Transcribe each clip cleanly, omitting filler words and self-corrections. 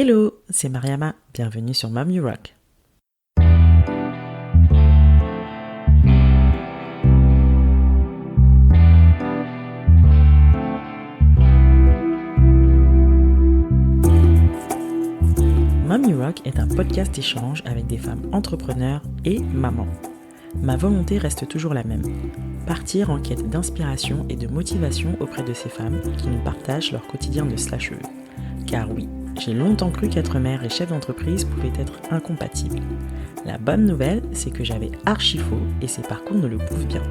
Hello, c'est Mariama, bienvenue sur Mom You Rock. Mom You Rock est un podcast échange avec des femmes entrepreneurs et mamans. Ma volonté reste toujours la même, partir en quête d'inspiration et de motivation auprès de ces femmes qui nous partagent leur quotidien de slasheuse. Car oui, j'ai longtemps cru qu'être mère et chef d'entreprise pouvaient être incompatibles. La bonne nouvelle, c'est que j'avais archi faux et ces parcours ne le prouvent bien.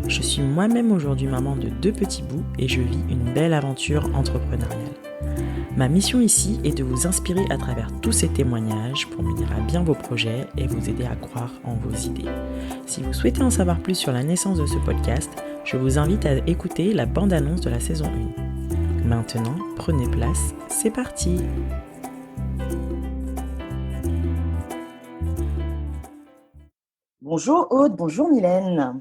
Je suis moi-même aujourd'hui maman de 2 petits bouts et je vis une belle aventure entrepreneuriale. Ma mission ici est de vous inspirer à travers tous ces témoignages pour mener à bien vos projets et vous aider à croire en vos idées. Si vous souhaitez en savoir plus sur la naissance de ce podcast, je vous invite à écouter la bande-annonce de la saison 1. Maintenant, prenez place, c'est parti! Bonjour Aude, bonjour Mylène.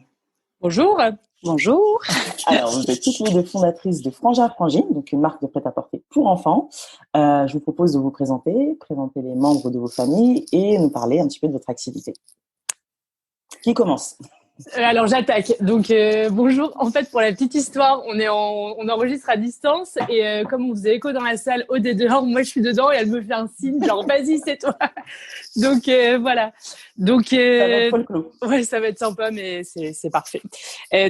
Bonjour. Bonjour. Alors, vous êtes toutes les deux fondatrices de Frangin Frangine, donc une marque de prêt-à-porter pour enfants. Je vous propose de vous présenter les membres de vos familles et nous parler un petit peu de votre activité. Qui commence ? Alors j'attaque. Donc bonjour. En fait, pour la petite histoire, on enregistre à distance et comme on faisait écho dans la salle, Aude est dehors, moi je suis dedans et elle me fait un signe genre vas-y c'est toi. Donc voilà. Donc ouais, ça va être sympa mais c'est parfait.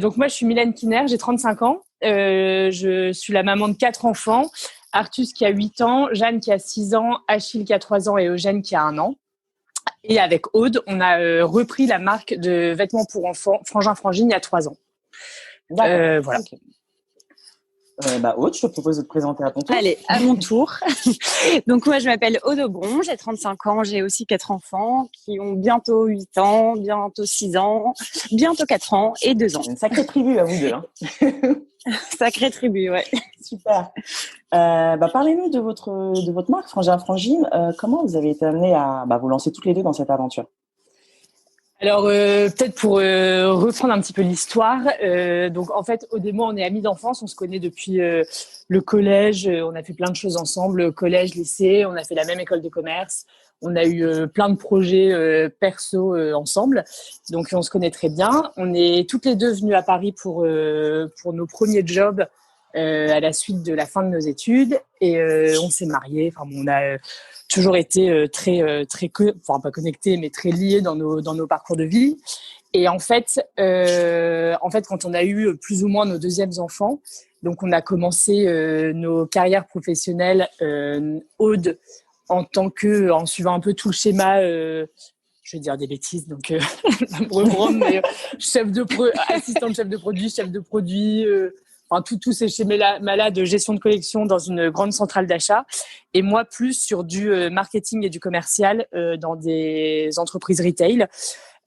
Donc moi je suis Mylène Kiner, j'ai 35 ans. Je suis la maman de 4 enfants. Artus qui a 8 ans, Jeanne qui a 6 ans, Achille qui a 3 ans et Eugène qui a 1 an. Et avec Aude, on a repris la marque de vêtements pour enfants Frangin Frangine il y a 3 ans. Voilà. Okay. Aude, je te propose de te présenter à ton tour. Allez, à mon tour. Donc moi, je m'appelle Aude Aubron, j'ai 35 ans, j'ai aussi 4 enfants qui ont bientôt 8 ans, bientôt 6 ans, bientôt 4 ans et 2 ans. Une sacrée tribu à vous deux. Hein. Sacrée tribu, ouais. Super. Parlez-nous de votre marque Frangin Frangine. Comment vous avez été amenées à vous lancer toutes les deux dans cette aventure ? Alors peut-être pour reprendre un petit peu l'histoire. Donc en fait, Aude et moi, on est amis d'enfance, on se connaît depuis le collège. On a fait plein de choses ensemble, collège, lycée. On a fait la même école de commerce. On a eu plein de projets perso ensemble. Donc on se connaît très bien. On est toutes les deux venues à Paris pour nos premiers jobs à la suite de la fin de nos études et on s'est mariés. Enfin, on a toujours été pas connectés, mais très liés dans nos parcours de vie. Et en fait, quand on a eu plus ou moins nos deuxièmes enfants, donc on a commencé nos carrières professionnelles, Aude en suivant un peu tout le schéma. Je vais dire des bêtises, donc mais assistante chef de produit, chef de produit. Enfin, tous ces schémas-là de gestion de collection dans une grande centrale d'achat. Et moi, plus sur du marketing et du commercial dans des entreprises retail.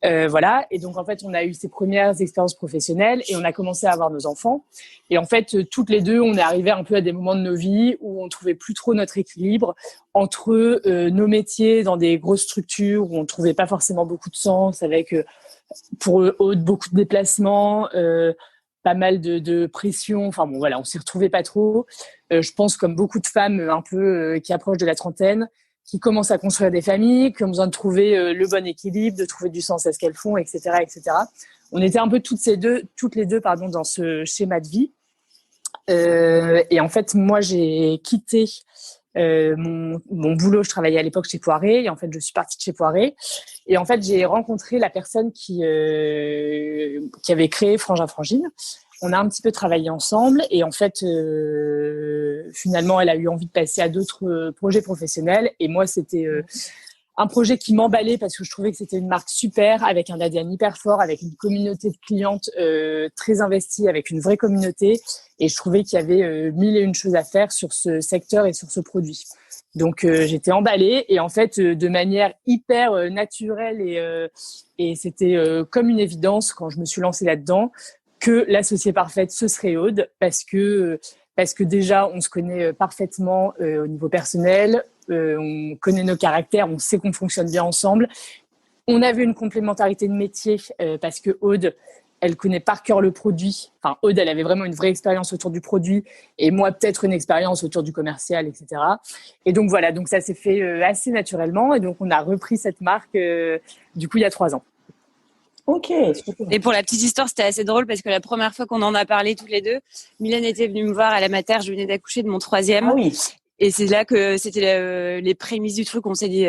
Voilà. Et donc, en fait, on a eu ces premières expériences professionnelles et on a commencé à avoir nos enfants. Et en fait, toutes les deux, on est arrivés un peu à des moments de nos vies où on trouvait plus trop notre équilibre entre nos métiers dans des grosses structures où on trouvait pas forcément beaucoup de sens avec, pour eux, beaucoup de déplacements, pas mal de pression. Enfin bon, voilà, on s'y retrouvait pas trop. Je pense comme beaucoup de femmes un peu qui approchent de la trentaine, qui commencent à construire des familles, qui ont besoin de trouver le bon équilibre, de trouver du sens à ce qu'elles font, etc., etc. On était un peu toutes les deux, dans ce schéma de vie. Et en fait, moi, j'ai quitté mon boulot. Je travaillais à l'époque chez Poiré et en fait, je suis partie de chez Poiré. Et en fait, j'ai rencontré la personne qui avait créé Frangin Frangine. On a un petit peu travaillé ensemble et en fait, finalement, elle a eu envie de passer à d'autres projets professionnels. Et moi, c'était un projet qui m'emballait parce que je trouvais que c'était une marque super, avec un ADN hyper fort, avec une communauté de clientes très investie, avec une vraie communauté. Et je trouvais qu'il y avait 1001 choses à faire sur ce secteur et sur ce produit. Donc j'étais emballée et en fait de manière hyper naturelle et c'était comme une évidence quand je me suis lancée là-dedans que l'associée parfaite ce serait Aude parce que déjà on se connaît parfaitement au niveau personnel, on connaît nos caractères, on sait qu'on fonctionne bien ensemble. On avait une complémentarité de métier parce que Aude elle connaît par cœur le produit. Enfin, Aude, elle avait vraiment une vraie expérience autour du produit et moi, peut-être une expérience autour du commercial, etc. Et donc, voilà. Donc, ça s'est fait assez naturellement. Et donc, on a repris cette marque, du coup, il y a 3 ans. Ok, super. Et pour la petite histoire, c'était assez drôle parce que la première fois qu'on en a parlé toutes les deux, Mylène était venue me voir à la mater, je venais d'accoucher de mon 3e. Ah oui. Et c'est là que c'était les prémices du truc. On s'est dit,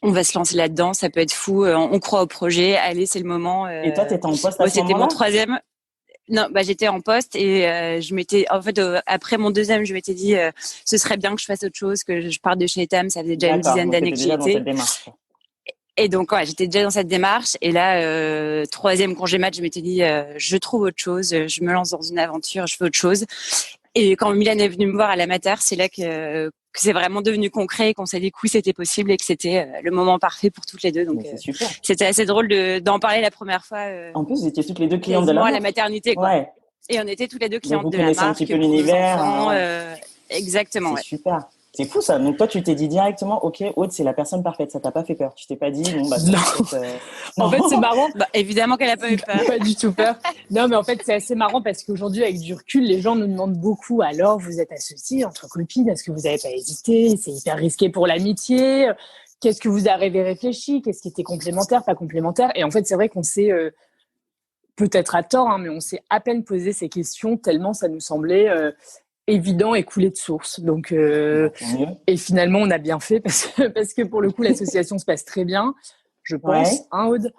on va se lancer là-dedans, ça peut être fou, on croit au projet, allez, c'est le moment. Et toi, t'étais en poste à ce c'était moment-là? mon 3e. Non, j'étais en poste et je m'étais, en fait, après mon 2e, je m'étais dit, ce serait bien que je fasse autre chose, que je parte de chez Etam. Ça faisait déjà une dizaine d'années que j'y étais. Dans cette démarche. Et donc, ouais, j'étais déjà dans cette démarche. Et là, 3e congé mat, je m'étais dit, je trouve autre chose, je me lance dans une aventure, je fais autre chose. Et quand Mylène est venue me voir à la mater, c'est là que c'est vraiment devenu concret, qu'on s'est dit que oui, c'était possible et que c'était le moment parfait pour toutes les deux. Donc, c'est super. C'était assez drôle d'en parler la première fois. En plus, vous étiez toutes les deux clientes de la marque. À la maternité, quoi. Ouais. Et on était toutes les deux clientes de la marque. Vous connaissez un petit peu l'univers. Exactement. C'est super. C'est fou ça. Donc toi, tu t'es dit directement, ok, Aude, c'est la personne parfaite. Ça t'a pas fait peur. Tu t'es pas dit, bon bah. Non. En fait, c'est marrant. Évidemment qu'elle a pas eu peur. Pas du tout peur. Non, mais en fait, c'est assez marrant parce qu'aujourd'hui, avec du recul, les gens nous demandent beaucoup. Alors, vous êtes associés entre copines, est-ce que vous n'avez pas hésité? C'est hyper risqué pour l'amitié. Qu'est-ce que vous avez réfléchi? Qu'est-ce qui était complémentaire, pas complémentaire? Et en fait, c'est vrai qu'on s'est peut-être à tort, hein, mais on s'est à peine posé ces questions tellement ça nous semblait évident et coulé de source. Donc, et finalement, on a bien fait parce que pour le coup, l'association se passe très bien, je pense, hein, Aude.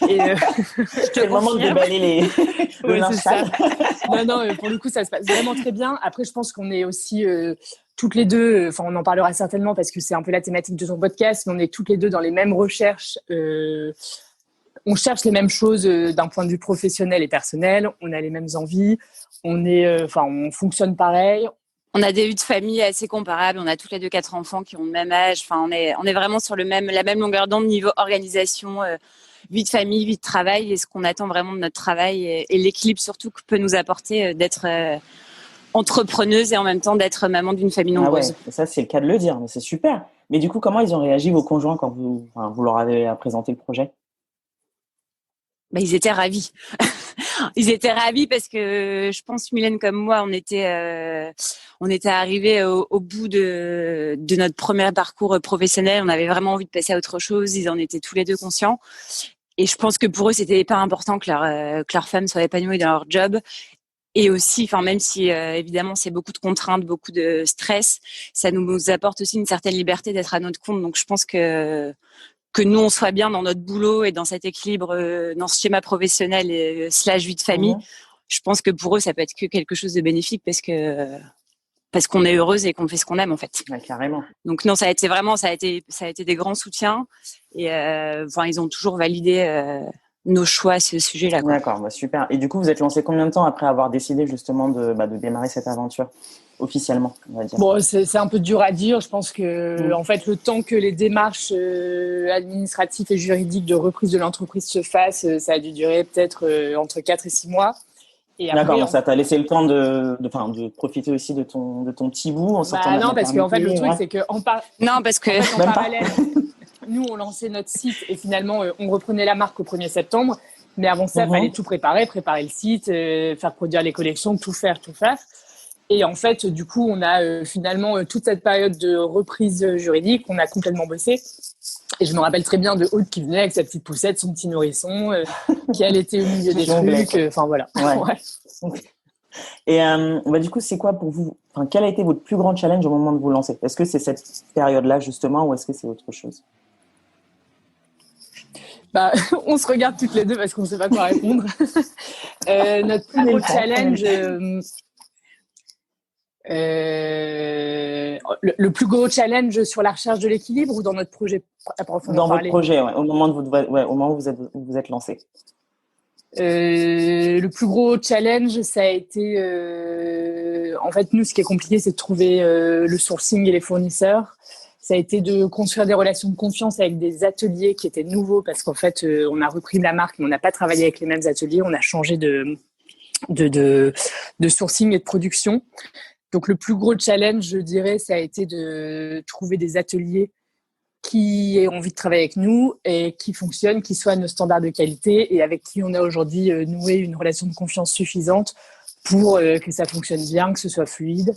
Et c'est le moment de déballer le linge sale. Non, pour le coup, ça se passe vraiment très bien. Après, je pense qu'on est aussi toutes les deux, enfin, on en parlera certainement parce que c'est un peu la thématique de ton podcast, mais on est toutes les deux dans les mêmes recherches. On cherche les mêmes choses d'un point de vue professionnel et personnel. On a les mêmes envies. On fonctionne pareil. On a des vies de famille assez comparables. On a toutes les deux 4 enfants qui ont le même âge. Enfin, on est vraiment sur la même longueur d'onde niveau organisation, vie de famille, vie de travail et ce qu'on attend vraiment de notre travail et l'équilibre surtout que peut nous apporter d'être entrepreneuse et en même temps d'être maman d'une famille nombreuse. Ah ouais, ça, c'est le cas de le dire, mais c'est super. Mais du coup, comment ils ont réagi, vos conjoints, quand vous leur avez présenté le projet? Ils étaient ravis. Ils étaient ravis parce que je pense, Mylène comme moi, on était arrivés au bout de notre premier parcours professionnel. On avait vraiment envie de passer à autre chose. Ils en étaient tous les deux conscients. Et je pense que pour eux, c'était hyper important que leur femme soit épanouie dans leur job. Et aussi, même si évidemment c'est beaucoup de contraintes, beaucoup de stress, ça nous apporte aussi une certaine liberté d'être à notre compte. Donc je pense que nous, on soit bien dans notre boulot et dans cet équilibre, dans ce schéma professionnel et / vie de famille, je pense que pour eux, ça peut être que quelque chose de bénéfique parce qu'on est heureuse et qu'on fait ce qu'on aime, en fait. Ouais, carrément. Donc non, ça a été des grands soutiens et ils ont toujours validé nos choix à ce sujet-là, quoi. D'accord, super. Et du coup, vous êtes lancé combien de temps après avoir décidé justement de démarrer cette aventure officiellement, on va dire? Bon, c'est un peu dur à dire. Je pense que en fait, le temps que les démarches administratives et juridiques de reprise de l'entreprise se fassent, ça a dû durer peut-être entre 4 et 6 mois. Et après, d'accord, ça t'a laissé le temps de profiter aussi de ton petit bout en sortant de la non, parce qu'en fait, le truc, c'est que en parallèle, nous, on lançait notre site et finalement, on reprenait la marque au 1er septembre. Mais avant ça, il fallait tout préparer le site, faire produire les collections, tout faire. Et en fait, du coup, on a finalement toute cette période de reprise juridique, on a complètement bossé. Et je me rappelle très bien de Aude qui venait avec sa petite poussette, son petit nourrisson, qui allaitait au milieu des trucs. Enfin, voilà. Ouais. Et du coup, c'est quoi pour vous, quel a été votre plus grand challenge au moment de vous lancer? Est-ce que c'est cette période-là, justement, ou est-ce que c'est autre chose? On se regarde toutes les deux parce qu'on ne sait pas quoi répondre. Notre plus gros challenge... le plus gros challenge sur la recherche de l'équilibre ou dans notre projet à proprement parler? Dans votre projet, au moment où vous êtes lancé. Le plus gros challenge, ça a été en fait, nous, ce qui est compliqué, c'est de trouver le sourcing et les fournisseurs. Ça a été de construire des relations de confiance avec des ateliers qui étaient nouveaux parce qu'en fait, on a repris la marque, mais on n'a pas travaillé avec les mêmes ateliers. On a changé de sourcing et de production. Donc, le plus gros challenge, je dirais, ça a été de trouver des ateliers qui aient envie de travailler avec nous et qui fonctionnent, qui soient à nos standards de qualité et avec qui on a aujourd'hui noué une relation de confiance suffisante pour que ça fonctionne bien, que ce soit fluide,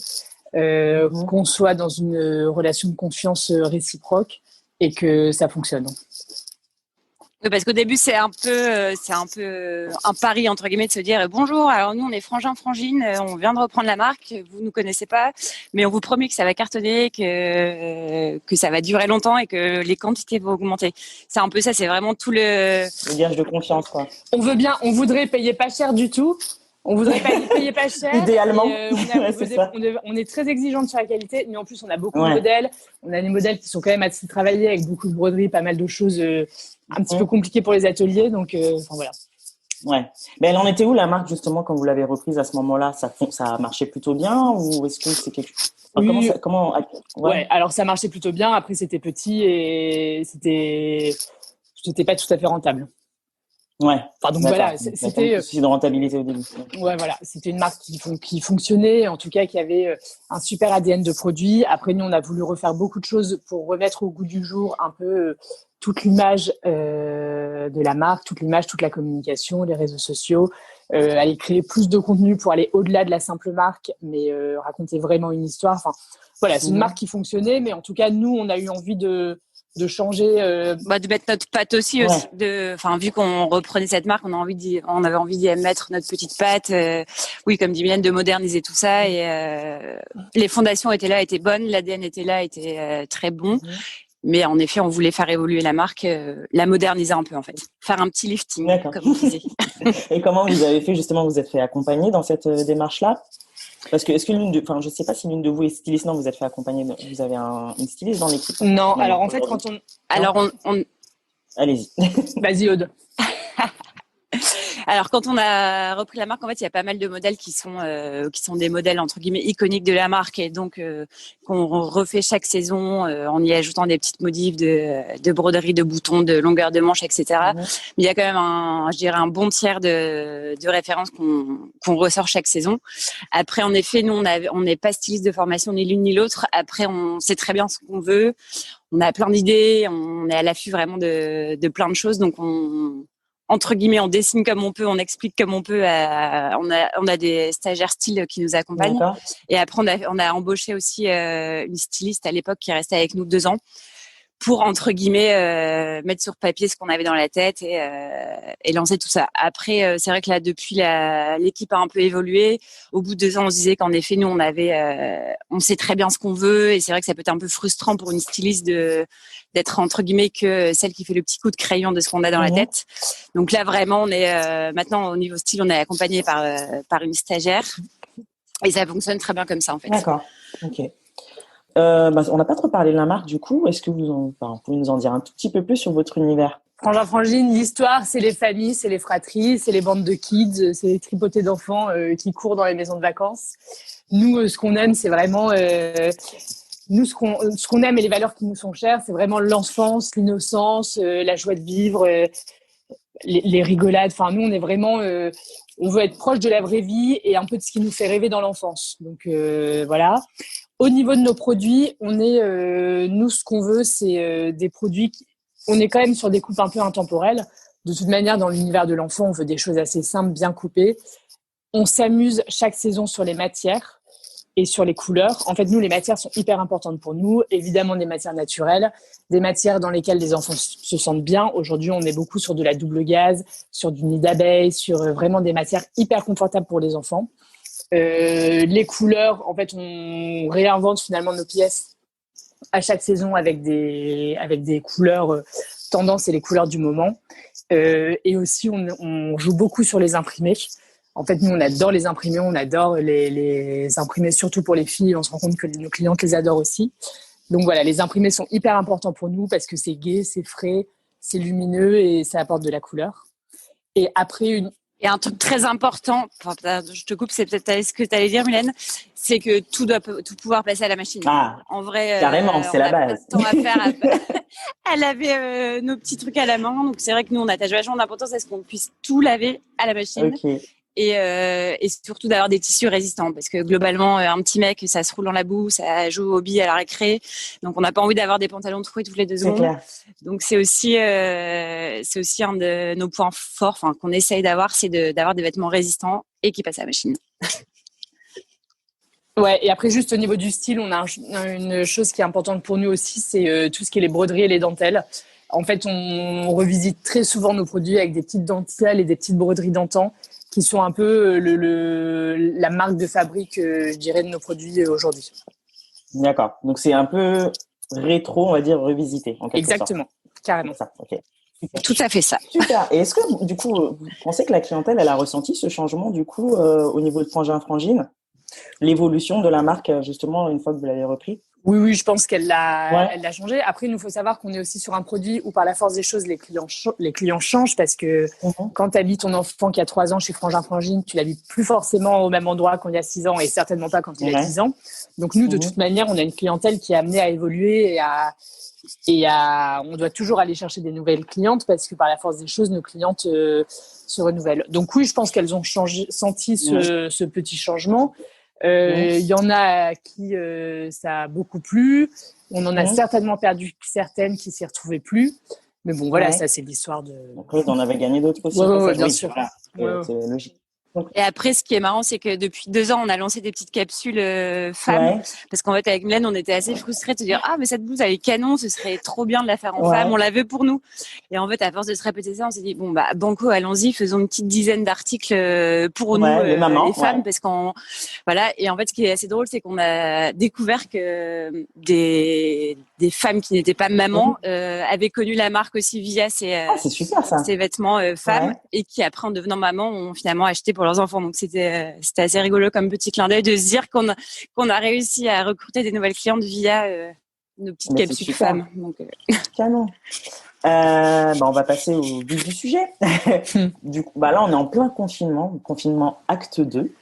qu'on soit dans une relation de confiance réciproque et que ça fonctionne. Oui, parce qu'au début, c'est un peu un pari, entre guillemets, de se dire bonjour, alors nous, on est Frangin Frangine, on vient de reprendre la marque, vous nous connaissez pas, mais on vous promet que ça va cartonner, que ça va durer longtemps et que les quantités vont augmenter. C'est un peu ça, c'est vraiment tout le gage de confiance, quoi. On voudrait payer pas cher du tout. On voudrait payer pas cher. Idéalement. On est très exigeante sur la qualité, mais en plus, on a beaucoup de modèles. On a des modèles qui sont quand même assez travaillés avec beaucoup de broderies, pas mal de choses un petit peu compliquées pour les ateliers. Donc, voilà. Ouais. Mais elle en était où, la marque, justement, quand vous l'avez reprise à ce moment-là? Ça a marché plutôt bien ou est-ce que c'est quelque chose? Oui. Ouais, alors ça marchait plutôt bien. Après, c'était petit et c'était pas tout à fait rentable. Ouais. Enfin, donc voilà, c'était de rentabilité au début. Ouais, voilà, c'était une marque qui fonctionnait, en tout cas qui avait un super ADN de produit. Après, nous, on a voulu refaire beaucoup de choses pour remettre au goût du jour un peu toute l'image de la marque, toute l'image, toute la communication, les réseaux sociaux, aller créer plus de contenu pour aller au-delà de la simple marque, mais raconter vraiment une histoire. Enfin, voilà, c'est une marque qui fonctionnait, mais en tout cas, nous, on a eu envie de changer, de mettre notre patte aussi, vu qu'on reprenait cette marque, on avait envie d'y mettre notre petite patte, oui, comme dit Mylène, de moderniser tout ça et les fondations étaient bonnes, l'ADN était là, était très bon. Mais en effet, on voulait faire évoluer la marque, la moderniser un peu en fait, faire un petit lifting, comme on disait. Et comment vous avez fait justement? Vous êtes fait accompagner dans cette démarche-là? Parce que je sais pas si l'une de vous est styliste. Non, vous êtes fait accompagner. Vous avez une styliste dans l'équipe? Non, alors en fait, Allez-y. Vas-y, Aude. Alors, quand on a repris la marque, en fait, il y a pas mal de modèles qui sont des modèles entre guillemets iconiques de la marque et donc qu'on refait chaque saison en y ajoutant des petites modifs de broderie, de boutons, de longueur de manche, etc. Mais il y a quand même un bon tiers de références qu'on ressort chaque saison. Après, en effet, nous, on n'est pas styliste de formation ni l'une ni l'autre. Après, on sait très bien ce qu'on veut. On a plein d'idées. On est à l'affût vraiment de plein de choses. Donc, entre guillemets, on dessine comme on peut, on explique comme on peut. On a des stagiaires style qui nous accompagnent. D'accord. Et après, on a embauché aussi une styliste à l'époque qui restait avec nous 2 ans pour, entre guillemets, mettre sur papier ce qu'on avait dans la tête et lancer tout ça. Après, c'est vrai que là, depuis, l'équipe a un peu évolué. Au bout de 2 ans, on se disait qu'en effet, nous, on sait très bien ce qu'on veut et c'est vrai que ça peut être un peu frustrant pour une styliste d'être, entre guillemets, que celle qui fait le petit coup de crayon de ce qu'on a dans la tête. Donc là, vraiment, on est maintenant, au niveau style, on est accompagné par une stagiaire et ça fonctionne très bien comme ça, en fait. D'accord, ok. On n'a pas trop parlé de la marque du coup. Est-ce que vous pouvez nous en dire un tout petit peu plus sur votre univers? Frangin Frangine, l'histoire, c'est les familles, c'est les fratries, c'est les bandes de kids, c'est les tripotées d'enfants qui courent dans les maisons de vacances. Nous, ce qu'on aime, c'est vraiment ce qu'on aime et les valeurs qui nous sont chères, c'est vraiment l'enfance, l'innocence, la joie de vivre, les rigolades. Enfin, nous, on est vraiment on veut être proche de la vraie vie et un peu de ce qui nous fait rêver dans l'enfance. Donc voilà. Au niveau de nos produits, nous, ce qu'on veut, c'est des produits on est quand même sur des coupes un peu intemporelles. De toute manière, dans l'univers de l'enfant, on veut des choses assez simples, bien coupées. On s'amuse chaque saison sur les matières et sur les couleurs. En fait, nous, les matières sont hyper importantes pour nous. Évidemment, des matières naturelles, des matières dans lesquelles les enfants se sentent bien. Aujourd'hui, on est beaucoup sur de la double gaze, sur du nid d'abeille, sur vraiment des matières hyper confortables pour les enfants. Les couleurs, en fait, on réinvente finalement nos pièces à chaque saison avec des couleurs tendance et les couleurs du moment. Et aussi, on joue beaucoup sur les imprimés. En fait, nous, on adore les imprimés, on adore les imprimés, surtout pour les filles. On se rend compte que nos clientes les adorent aussi. Donc voilà, les imprimés sont hyper importants pour nous parce que c'est gai, c'est frais, c'est lumineux et ça apporte de la couleur. Et après, Et un truc très important, je te coupe, c'est peut-être ce que tu allais dire, Mylène, c'est que tout doit pouvoir passer à la machine. Ah, en vrai, carrément, c'est la base. On a pas de temps à faire. À laver nos petits trucs à la main. Donc c'est vrai que nous, on attache vachement d'importance à ce qu'on puisse tout laver à la machine. Okay. et surtout d'avoir des tissus résistants parce que globalement un petit mec ça se roule dans la boue, ça joue au billes à la récré, donc on n'a pas envie d'avoir des pantalons troués toutes les 2 secondes. Clair. Donc c'est aussi un de nos points forts, qu'on essaye d'avoir, c'est d'avoir des vêtements résistants et qui passent à la machine. Ouais, et après juste au niveau du style, on a une chose qui est importante pour nous aussi, c'est tout ce qui est les broderies et les dentelles. En fait, on revisite très souvent nos produits avec des petites dentelles et des petites broderies d'antan qui sont un peu la marque de fabrique, je dirais, de nos produits aujourd'hui. D'accord. Donc, c'est un peu rétro, on va dire, revisité, en quelque sorte. Exactement, carrément. Ça, ok. Tout à fait ça. Super. Et est-ce que, du coup, vous pensez que la clientèle, elle a ressenti ce changement, du coup, au niveau de Frangin Frangine, l'évolution de la marque, justement, une fois que vous l'avez repris? Oui, je pense qu'elle l'a changé. Après, il nous faut savoir qu'on est aussi sur un produit où, par la force des choses, les clients changent parce que quand tu habites ton enfant qui a 3 ans chez Frangin Frangine, tu l'habites plus forcément au même endroit quand il a 6 ans et certainement pas quand il a 10 ans. Donc, nous, de toute manière, on a une clientèle qui est amenée à évoluer on doit toujours aller chercher des nouvelles clientes parce que par la force des choses, nos clientes se renouvellent. Donc oui, je pense qu'elles ont senti ce petit changement. Il y en a à qui ça a beaucoup plu. On en a certainement perdu certaines qui s'y retrouvaient plus. Mais bon, voilà, ça c'est l'histoire de. Après, vous en avez gagné d'autres aussi. Bien sûr. Voilà. C'est logique. Et après, ce qui est marrant, c'est que depuis 2 ans, on a lancé des petites capsules femmes. Parce qu'en fait, avec Mylène, on était assez frustrés de se dire, ah, mais cette blouse, elle est canon, ce serait trop bien de la faire en femme, on la veut pour nous. Et en fait, à force de se répéter ça, on s'est dit, bon, bah, banco, allons-y, faisons une petite dizaine d'articles pour nous, les mamans, les femmes, parce voilà. Et en fait, ce qui est assez drôle, c'est qu'on a découvert que des femmes qui n'étaient pas mamans avaient connu la marque aussi via c'est super, ça. ces vêtements femmes et qui, après, en devenant maman, ont finalement acheté pour leurs enfants. Donc c'était assez rigolo comme petit clin d'œil de se dire qu'on a réussi à recruter des nouvelles clientes via nos petites capsules femmes. Donc, Canon. On va passer au vif du sujet. Du coup, là, on est en plein confinement acte 2.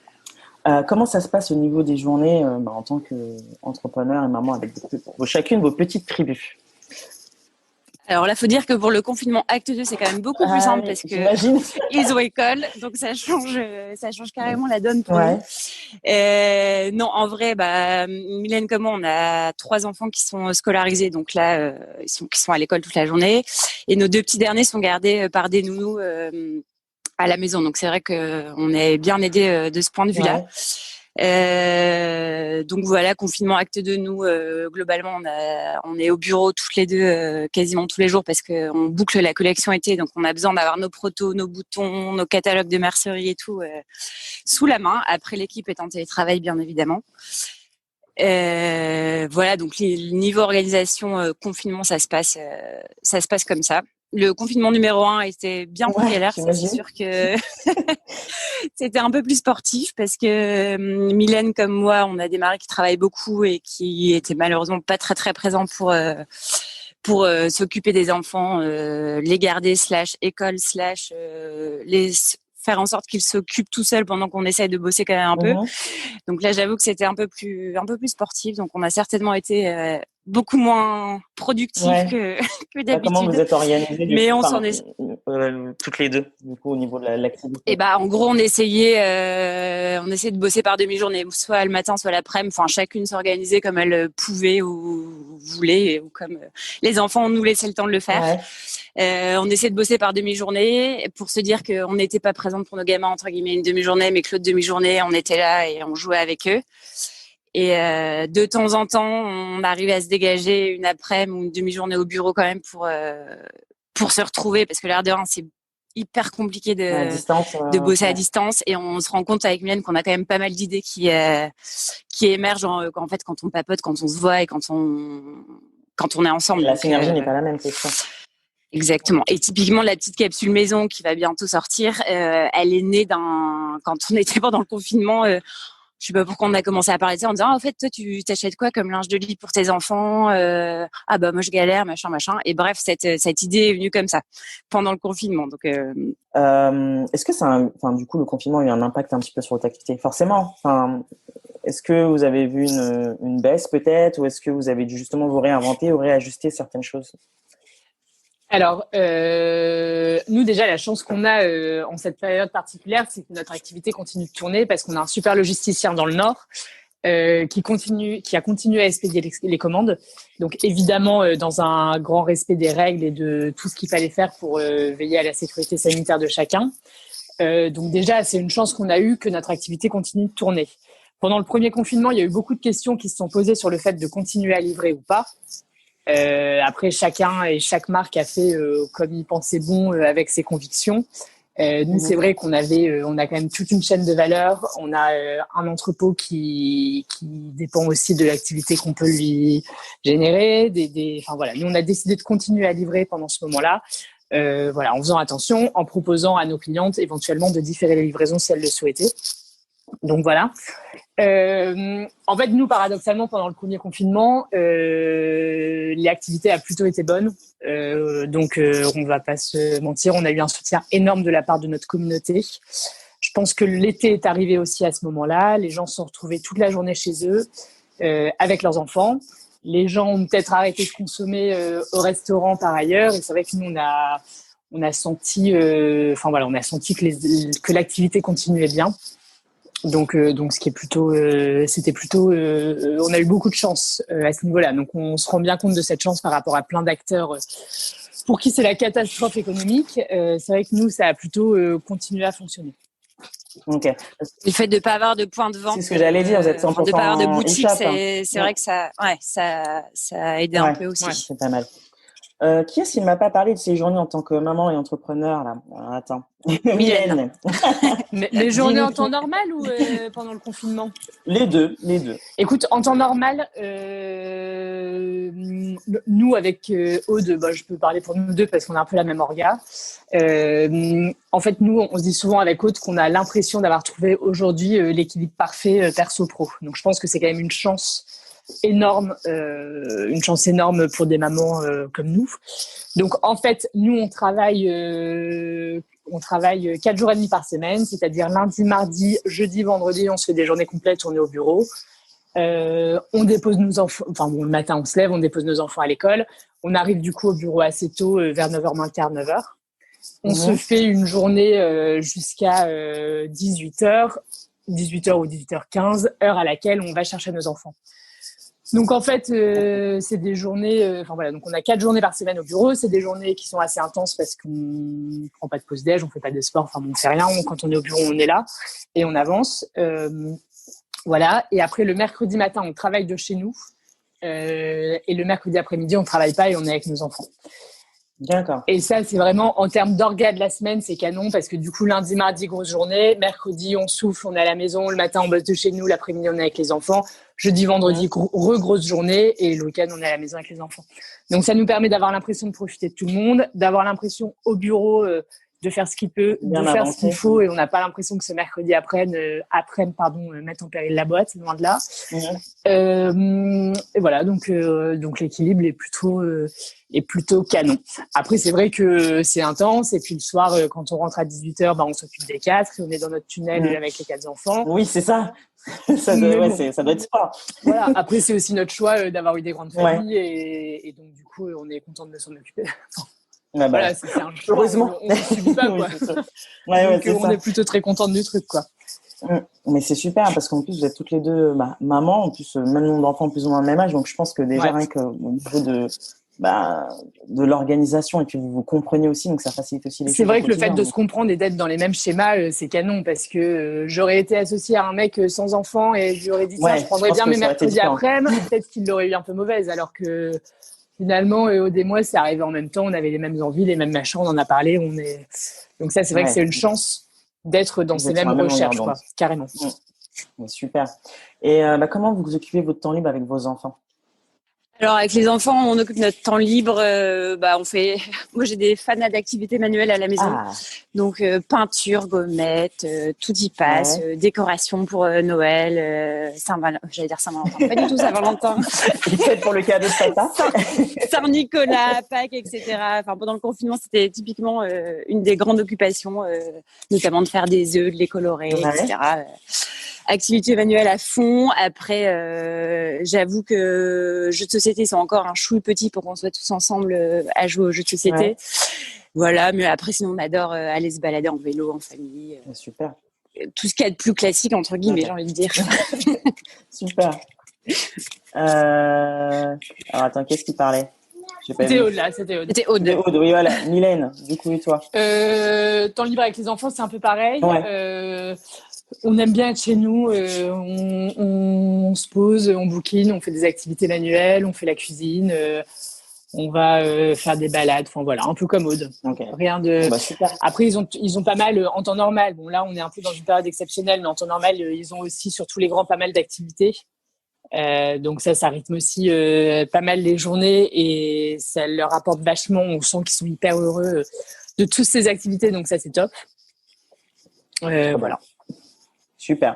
Comment ça se passe au niveau des journées en tant qu'entrepreneur et maman avec chacune vos petites tribus? Alors là, faut dire que pour le confinement acte 2, c'est quand même beaucoup plus simple parce que ils ont école, donc ça change carrément la donne pour nous. Non, en vrai, Mylène comme moi, on a 3 enfants qui sont scolarisés, donc là, qui sont à l'école toute la journée, et nos 2 petits derniers sont gardés par des nounous à la maison. Donc c'est vrai que on est bien aidés de ce point de vue-là. Donc voilà, confinement acte 2, nous globalement on est au bureau toutes les 2 quasiment tous les jours parce que on boucle la collection été, donc on a besoin d'avoir nos protos, nos boutons, nos catalogues de mercerie et tout sous la main. Après, l'équipe est en télétravail bien évidemment. Voilà, donc niveau organisation confinement, ça se passe comme ça. Le confinement numéro 1 était bien plus galère, c'est sûr que c'était un peu plus sportif parce que Mylène comme moi, on a des maris qui travaillent beaucoup et qui étaient malheureusement pas très très présents pour s'occuper des enfants, les garder /école les faire en sorte qu'ils s'occupent tout seuls pendant qu'on essaye de bosser quand même un peu. Donc là, j'avoue que c'était un peu plus sportif. Donc on a certainement été beaucoup moins productif que d'habitude. Comment vous êtes organisés Mais on s'en est toutes les 2 du coup au niveau de l'activité? Et en gros, on essayait de bosser par demi-journée, soit le matin, soit l'après-midi. Enfin, chacune s'organisait comme elle pouvait ou voulait, ou comme les enfants nous laissaient le temps de le faire. On essayait de bosser par demi-journée pour se dire qu'on n'était pas présente pour nos gamins entre guillemets une demi-journée, mais que l'autre demi-journée, on était là et on jouait avec eux. Et de temps en temps, on arrivait à se dégager une après-midi ou une demi-journée au bureau quand même pour se retrouver, parce que l'air de rien, c'est hyper compliqué de bosser à distance, et on se rend compte avec Mylène qu'on a quand même pas mal d'idées qui émergent en fait quand on papote, quand on se voit et quand on est ensemble. La synergie n'est pas la même, c'est ça. Exactement. Et typiquement, la petite capsule maison qui va bientôt sortir, elle est née quand on était pendant le confinement. Je sais pas pourquoi on a commencé à parler de ça en disant, en fait, toi, tu t'achètes quoi comme linge de lit pour tes enfants? Moi, je galère, machin. Et bref, cette idée est venue comme ça pendant le confinement. Donc, est-ce que du coup, le confinement a eu un impact un petit peu sur votre activité? Forcément. Est-ce que vous avez vu une baisse peut-être, ou est-ce que vous avez dû justement vous réinventer ou réajuster certaines choses? Alors, nous déjà, la chance qu'on a en cette période particulière, c'est que notre activité continue de tourner parce qu'on a un super logisticien dans le Nord qui a continué à expédier les commandes. Donc, évidemment, dans un grand respect des règles et de tout ce qu'il fallait faire pour veiller à la sécurité sanitaire de chacun. Donc déjà, c'est une chance qu'on a eue que notre activité continue de tourner. Pendant le premier confinement, il y a eu beaucoup de questions qui se sont posées sur le fait de continuer à livrer ou pas. Après, chacun et chaque marque a fait comme il pensait bon avec ses convictions. Nous, c'est vrai qu'on on a quand même toute une chaîne de valeur. On a un entrepôt qui dépend aussi de l'activité qu'on peut lui générer. Enfin voilà, nous on a décidé de continuer à livrer pendant ce moment-là. Voilà, en faisant attention, en proposant à nos clientes éventuellement de différer les livraisons si elles le souhaitaient. Donc voilà. En fait, nous, paradoxalement, pendant le premier confinement, l'activité a plutôt été bonne. Donc, on va pas se mentir, on a eu un soutien énorme de la part de notre communauté. Je pense que l'été est arrivé aussi à ce moment-là. Les gens se sont retrouvés toute la journée chez eux avec leurs enfants. Les gens ont peut-être arrêté de consommer au restaurant par ailleurs. Et c'est vrai que nous, on a senti, on a senti que l'activité continuait bien. Donc, ce qui est plutôt, on a eu beaucoup de chance à ce niveau-là. Donc, on se rend bien compte de cette chance par rapport à plein d'acteurs pour qui c'est la catastrophe économique. C'est vrai que nous, ça a plutôt continué à fonctionner. Ok. Le fait de ne pas avoir de point de vente, c'est ce que j'allais dire, vous êtes 100% de pas avoir de boutique, e-shop, c'est vrai que ça a aidé un peu aussi. Ouais, c'est pas mal. Qui est-ce qui ne m'a pas parlé de ses journées en tant que maman et entrepreneur là? Alors, attends. Mylène. Les journées en temps normal ou pendant le confinement? Les deux. Écoute, en temps normal, nous avec Aude, je peux parler pour nous deux parce qu'on a un peu la même orga. En fait, nous, on se dit souvent avec Aude qu'on a l'impression d'avoir trouvé aujourd'hui l'équilibre parfait perso-pro. Donc, je pense que c'est quand même une chance énorme pour des mamans comme nous. Donc en fait, nous on travaille 4 jours et demi par semaine, c'est-à-dire lundi, mardi, jeudi, vendredi, on se fait des journées complètes, on est au bureau. On dépose nos enfants, le matin on se lève, on dépose nos enfants à l'école. On arrive du coup au bureau assez tôt, vers 9h moins quart, 9h. On se fait une journée jusqu'à 18h ou 18h15, heure à laquelle on va chercher nos enfants. Donc en fait, c'est des journées. Donc on a 4 journées par semaine au bureau. C'est des journées qui sont assez intenses parce qu'on prend pas de pause déj, on fait pas de sport. On fait rien. Quand on est au bureau, on est là et on avance. Voilà. Et après le mercredi matin, on travaille de chez nous. Et le mercredi après-midi, on travaille pas et on est avec nos enfants. D'accord. Et ça, c'est vraiment en termes d'orga de la semaine, c'est canon parce que du coup, lundi, mardi, grosse journée. Mercredi, on souffle, on est à la maison. Le matin, on bosse de chez nous. L'après-midi, on est avec les enfants. Jeudi, vendredi, grosse journée. Et le week-end, on est à la maison avec les enfants. Donc, ça nous permet d'avoir l'impression de profiter de tout le monde, d'avoir l'impression au bureau de faire ce qu'il peut, de faire ce qu'il faut. Et on n'a pas l'impression que ce mercredi mette en péril la boîte, loin de là. Et voilà, donc l'équilibre est plutôt canon. Après, c'est vrai que c'est intense. Et puis le soir, quand on rentre à 18h, on s'occupe des 4 et on est dans notre tunnel avec les 4 enfants. Oui, c'est ça. Ça doit être ça. Voilà. Après, c'est aussi notre choix d'avoir eu des grandes familles et donc du coup, on est content de s'en occuper. Voilà, c'est un choix. Heureusement. On ne subit pas, quoi. Donc, on est plutôt très contents du truc, quoi. Mais c'est super parce qu'en plus vous êtes toutes les deux mamans, en plus même nombre d'enfants plus ou moins le même âge, donc je pense que déjà rien qu'au niveau de l'organisation et puis vous comprenez aussi, donc ça facilite aussi les choses. C'est vrai que le fait de se comprendre et d'être dans les mêmes schémas, c'est canon parce que j'aurais été associée à un mec sans enfant et je lui aurais dit tiens, je prendrais bien mes mercredis après-midi, peut-être qu'il l'aurait eu un peu mauvaise, alors que finalement Aude et moi c'est arrivé en même temps, on avait les mêmes envies, les mêmes machins, on en a parlé, donc ça c'est vrai que c'est une chance d'être dans ces mêmes recherches, quoi, carrément. Super. Et comment vous occupez votre temps libre avec vos enfants? Alors avec les enfants, on occupe notre temps libre. Moi j'ai des fanats d'activités manuelles à la maison. Donc peinture, gommette, tout y passe, décoration pour Noël, j'allais dire Saint-Valentin, pas du tout Saint-Valentin. Peut-être pour le cadeau de papa. Saint-Nicolas, Pâques, etc. Enfin, pendant le confinement, c'était typiquement une des grandes occupations, notamment de faire des œufs, de les colorer, etc. Activité manuelle à fond. Après, j'avoue que jeux de société sont encore un chouille petit pour qu'on soit tous ensemble à jouer aux jeux de société. Ouais. Voilà, mais après, sinon, on adore aller se balader en vélo, en famille. Super. Tout ce qu'il y a de plus classique, entre guillemets, j'ai envie de dire. Super. Alors, attends, qu'est-ce qu'il parlait? C'était Aude, là. C'était Aude. Oui, voilà. Mylène, du coup, et toi? Temps libre avec les enfants, c'est un peu pareil. Ouais. On aime bien être chez nous, on se pose, on bouquine, on fait des activités manuelles, on fait la cuisine, on va faire des balades, enfin voilà, un peu comme Aude. Okay. Rien de. Super. Après, ils ont pas mal en temps normal. Bon, là, on est un peu dans une période exceptionnelle, mais en temps normal, ils ont aussi sur tous les grands pas mal d'activités. Donc ça rythme aussi pas mal les journées et ça leur apporte vachement. On sent qu'ils sont hyper heureux de toutes ces activités, donc ça c'est top. Voilà. Super.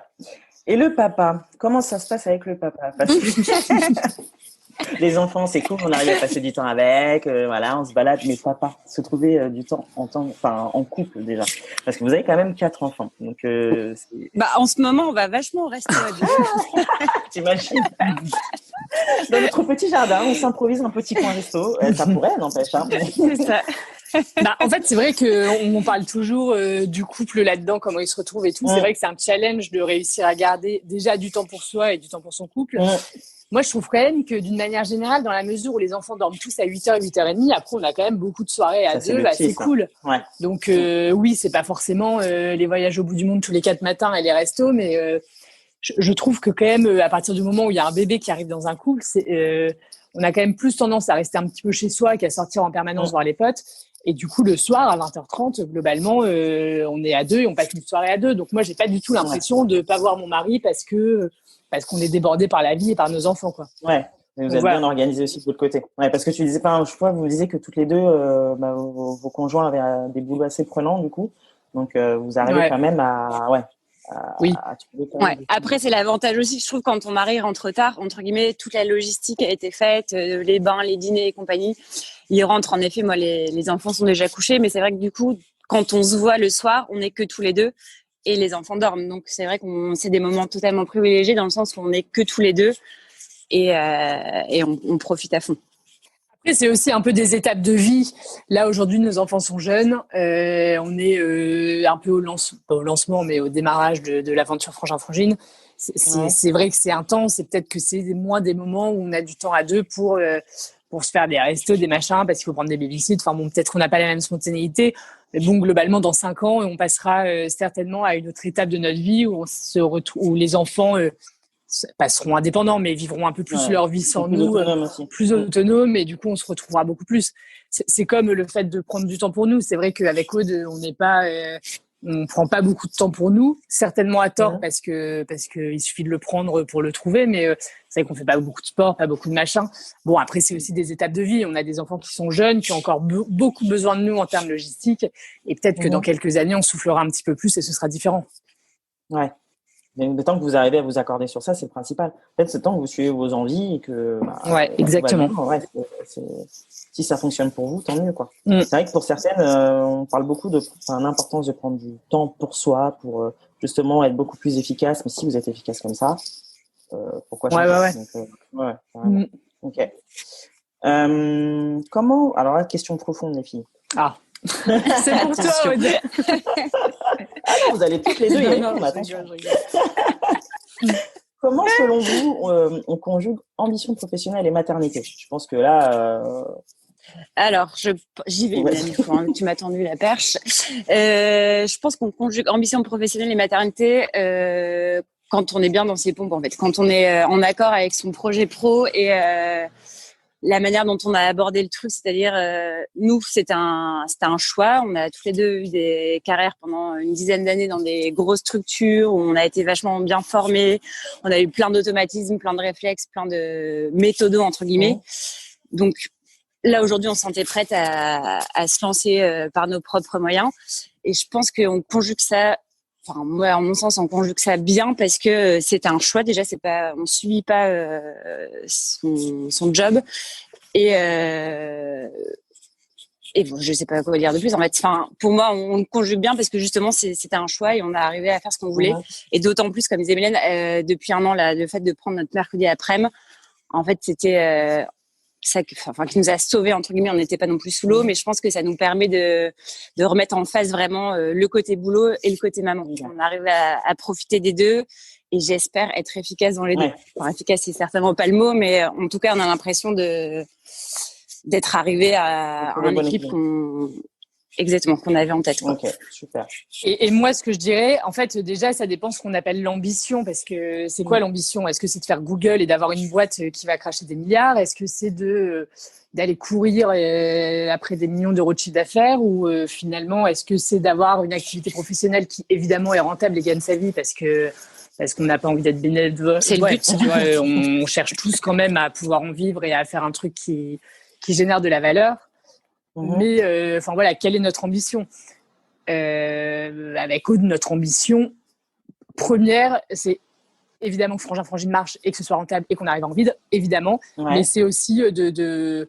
Et le papa, comment ça se passe avec le papa? Parce que les enfants, c'est cool, on arrive à passer du temps avec, voilà, on se balade, mais papa, se trouver du temps en couple déjà. Parce que vous avez quand même 4 enfants. Donc, en ce moment, on va vachement rester à deux. T'imagines? Dans notre petit jardin, on s'improvise un petit coin resto. Ça pourrait, n'empêche. Hein. C'est ça. En fait, c'est vrai qu'on parle toujours du couple là-dedans, comment il se retrouve et tout. C'est vrai que c'est un challenge de réussir à garder déjà du temps pour soi et du temps pour son couple. Moi, je trouve quand même que d'une manière générale, dans la mesure où les enfants dorment tous à 8h, 8h30, après, on a quand même beaucoup de soirées à deux. C'est cool. Ouais. Donc, oui, c'est pas forcément les voyages au bout du monde tous les 4 matins et les restos, mais je trouve que quand même, à partir du moment où il y a un bébé qui arrive dans un couple, on a quand même plus tendance à rester un petit peu chez soi qu'à sortir en permanence voir les potes. Et du coup, le soir, à 20h30, globalement, on est à deux et on passe une soirée à deux. Donc, moi, j'ai pas du tout l'impression de pas voir mon mari parce qu'on est débordé par la vie et par nos enfants, quoi. Ouais. Mais vous êtes bien organisé aussi de votre côté. Ouais, parce que tu disais pas, je crois, vous disiez que toutes les deux, vos conjoints avaient des boulots assez prenants, du coup. Donc, vous arrivez quand même à trouver Après, c'est l'avantage aussi, je trouve, quand ton mari rentre tard, entre guillemets, toute la logistique a été faite, les bains, les dîners et compagnie. Il rentre, en effet, moi, les enfants sont déjà couchés, mais c'est vrai que du coup, quand on se voit le soir, on n'est que tous les deux et les enfants dorment. Donc, c'est vrai c'est des moments totalement privilégiés dans le sens où on n'est que tous les deux et on profite à fond. Après, c'est aussi un peu des étapes de vie. Là, aujourd'hui, nos enfants sont jeunes. On est un peu pas au lancement, mais au démarrage de l'aventure Frangin-Frangine. C'est vrai que c'est intense. C'est peut-être que c'est moins des moments où on a du temps à deux pour se faire des restos, des machins, parce qu'il faut prendre des babysitters. Enfin bon, peut-être qu'on n'a pas la même spontanéité. Mais bon, globalement, dans 5 ans, on passera certainement à une autre étape de notre vie où où les enfants seront indépendants, mais vivront un peu plus leur vie sans nous, plus autonomes, et du coup, on se retrouvera beaucoup plus. C'est comme le fait de prendre du temps pour nous. C'est vrai qu'avec Aude, on prend pas beaucoup de temps pour nous, certainement à tort parce que il suffit de le prendre pour le trouver, mais c'est vrai qu'on fait pas beaucoup de sport, pas beaucoup de machin. Bon, après, c'est aussi des étapes de vie. On a des enfants qui sont jeunes, qui ont encore beaucoup besoin de nous en termes logistiques, et peut-être que dans quelques années, on soufflera un petit peu plus et ce sera différent. Ouais. Mais le temps que vous arrivez à vous accorder sur ça, c'est le principal. En fait, c'est le temps que vous suivez vos envies et que. Exactement. Si ça fonctionne pour vous, tant mieux, quoi. C'est vrai que pour certaines, on parle beaucoup de l'importance de prendre du temps pour soi, pour justement être beaucoup plus efficace. Mais si vous êtes efficace comme ça, pourquoi changer? Donc, ok. Comment. Alors là, question profonde, les filles. Ah. C'est pour toi, Aude. Ah non, vous allez toutes les deux y répondre. Attention. Comment, selon vous, on conjugue ambition professionnelle et maternité? Je pense que là. Alors, j'y vais, tu m'as tendu la perche. Je pense qu'on conjugue ambition professionnelle et maternité quand on est bien dans ses pompes, en fait. Quand on est en accord avec son projet pro et la manière dont on a abordé le truc, c'est-à-dire nous, c'était un choix. On a tous les deux eu des carrières pendant une dizaine d'années dans des grosses structures où on a été vachement bien formés. On a eu plein d'automatismes, plein de réflexes, plein de méthodos entre guillemets. Donc là aujourd'hui, on se sentait prête à se lancer par nos propres moyens. Et je pense qu'on conjugue ça. Enfin, moi, en mon sens, on conjugue ça bien parce que c'est un choix. Déjà, c'est pas, on subit pas son job. Et bon, je sais pas quoi dire de plus. En fait, enfin, pour moi, on le conjugue bien parce que justement, c'était un choix et on a arrivé à faire ce qu'on voulait. Et d'autant plus, comme disait Mylène, depuis un an, là, le fait de prendre notre mercredi après-midi, en fait, c'était ça qui nous a sauvés, entre guillemets. On n'était pas non plus sous l'eau, mais je pense que ça nous permet de remettre en face vraiment le côté boulot et le côté maman. On arrive à profiter des deux et j'espère être efficace dans les deux. Enfin, efficace, c'est certainement pas le mot, mais en tout cas, on a l'impression d'être arrivé à un équilibre qu'on avait en tête. Ok, super. Et moi, ce que je dirais, en fait, déjà, ça dépend de ce qu'on appelle l'ambition, parce que c'est quoi l'ambition ? Est-ce que c'est de faire Google et d'avoir une boîte qui va cracher des milliards ? Est-ce que c'est d'aller courir après des millions d'euros de chiffre d'affaires ? Ou finalement, est-ce que c'est d'avoir une activité professionnelle qui, évidemment, est rentable et gagne sa vie parce qu'on n'a pas envie d'être bénévole ? C'est le but. Tu vois, on cherche tous quand même à pouvoir en vivre et à faire un truc qui génère de la valeur. Mais enfin voilà, quelle est notre ambition ? Avec Aude, notre ambition première, c'est évidemment que Frangin Frangine marche et que ce soit rentable et qu'on arrive en vide, évidemment. Mais c'est aussi d'être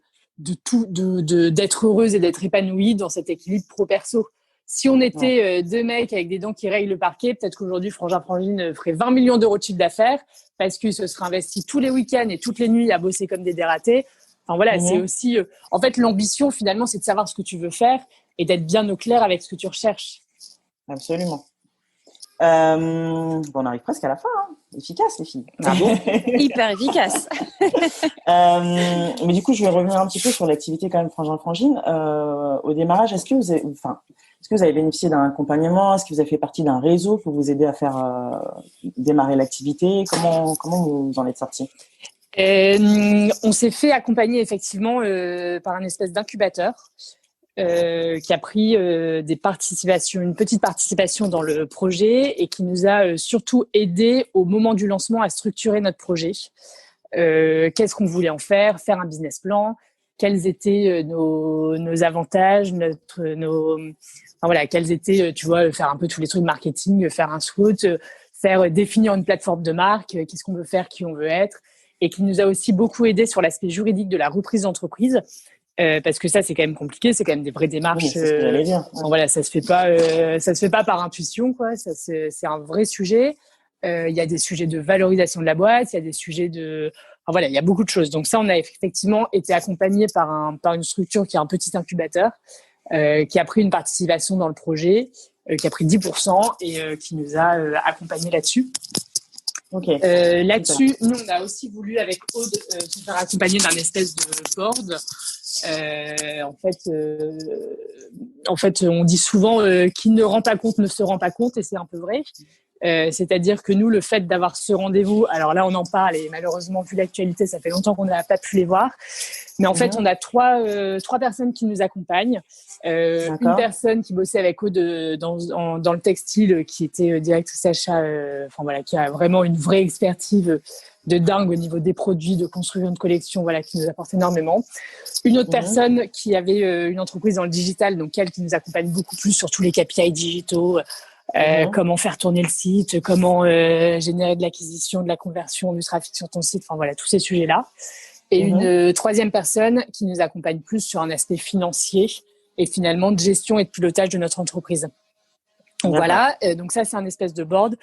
heureuse et d'être épanouie dans cet équilibre pro-perso. Si on était deux mecs avec des dents qui rayent le parquet, peut-être qu'aujourd'hui Frangin Frangine ferait 20 millions d'euros de chiffre d'affaires parce qu'ils se seraient investis tous les week-ends et toutes les nuits à bosser comme des dératés. Enfin voilà, c'est aussi. En fait, l'ambition finalement, c'est de savoir ce que tu veux faire et d'être bien au clair avec ce que tu recherches. Absolument. Bon, on arrive presque à la fin. Hein. Efficace, les filles. Bravo. Hyper efficace. Mais du coup, je vais revenir un petit peu sur l'activité quand même Frangin Frangine. Au démarrage, est-ce que vous avez bénéficié d'un accompagnement ? Est-ce que vous avez fait partie d'un réseau pour vous aider à faire démarrer l'activité ? Comment vous en êtes sortis ? On s'est fait accompagner effectivement par un espèce d'incubateur qui a pris une petite participation dans le projet et qui nous a surtout aidé au moment du lancement à structurer notre projet. Qu'est-ce qu'on voulait en faire un business plan, quels étaient nos avantages, quels étaient, tu vois, faire un peu tous les trucs marketing, faire un SWOT, définir une plateforme de marque, qu'est-ce qu'on veut faire, qui on veut être. Et qui nous a aussi beaucoup aidé sur l'aspect juridique de la reprise d'entreprise, parce que ça c'est quand même compliqué, c'est quand même des vraies démarches. Oui, c'est ce que j'allais dire. Voilà, ça se fait pas par intuition, quoi. Ça c'est un vrai sujet. Il y a des sujets de valorisation de la boîte, il y a des sujets il y a beaucoup de choses. Donc ça, on a effectivement été accompagné par une structure qui est un petit incubateur, qui a pris une participation dans le projet, qui a pris 10% et qui nous a accompagnés là-dessus. Là-dessus, nous, on a aussi voulu, avec Aude, se faire accompagner d'un espèce de board. En fait, on dit souvent qui ne rend pas compte ne se rend pas compte, et c'est un peu vrai. C'est-à-dire que nous, le fait d'avoir ce rendez-vous, alors là, on en parle et malheureusement, vu l'actualité, ça fait longtemps qu'on n'a pas pu les voir. Mais en fait, on a trois personnes qui nous accompagnent. Une personne qui bossait avec Aude dans le textile, qui était directrice achat, qui a vraiment une vraie expertise de dingue au niveau des produits, de construire une collection, qui nous apporte énormément. Une autre personne qui avait une entreprise dans le digital, donc elle qui nous accompagne beaucoup plus sur tous les KPI digitaux, comment faire tourner le site, comment générer de l'acquisition, de la conversion, du trafic sur ton site, tous ces sujets-là. Et une troisième personne qui nous accompagne plus sur un aspect financier et finalement de gestion et de pilotage de notre entreprise. Donc donc ça c'est un espèce de board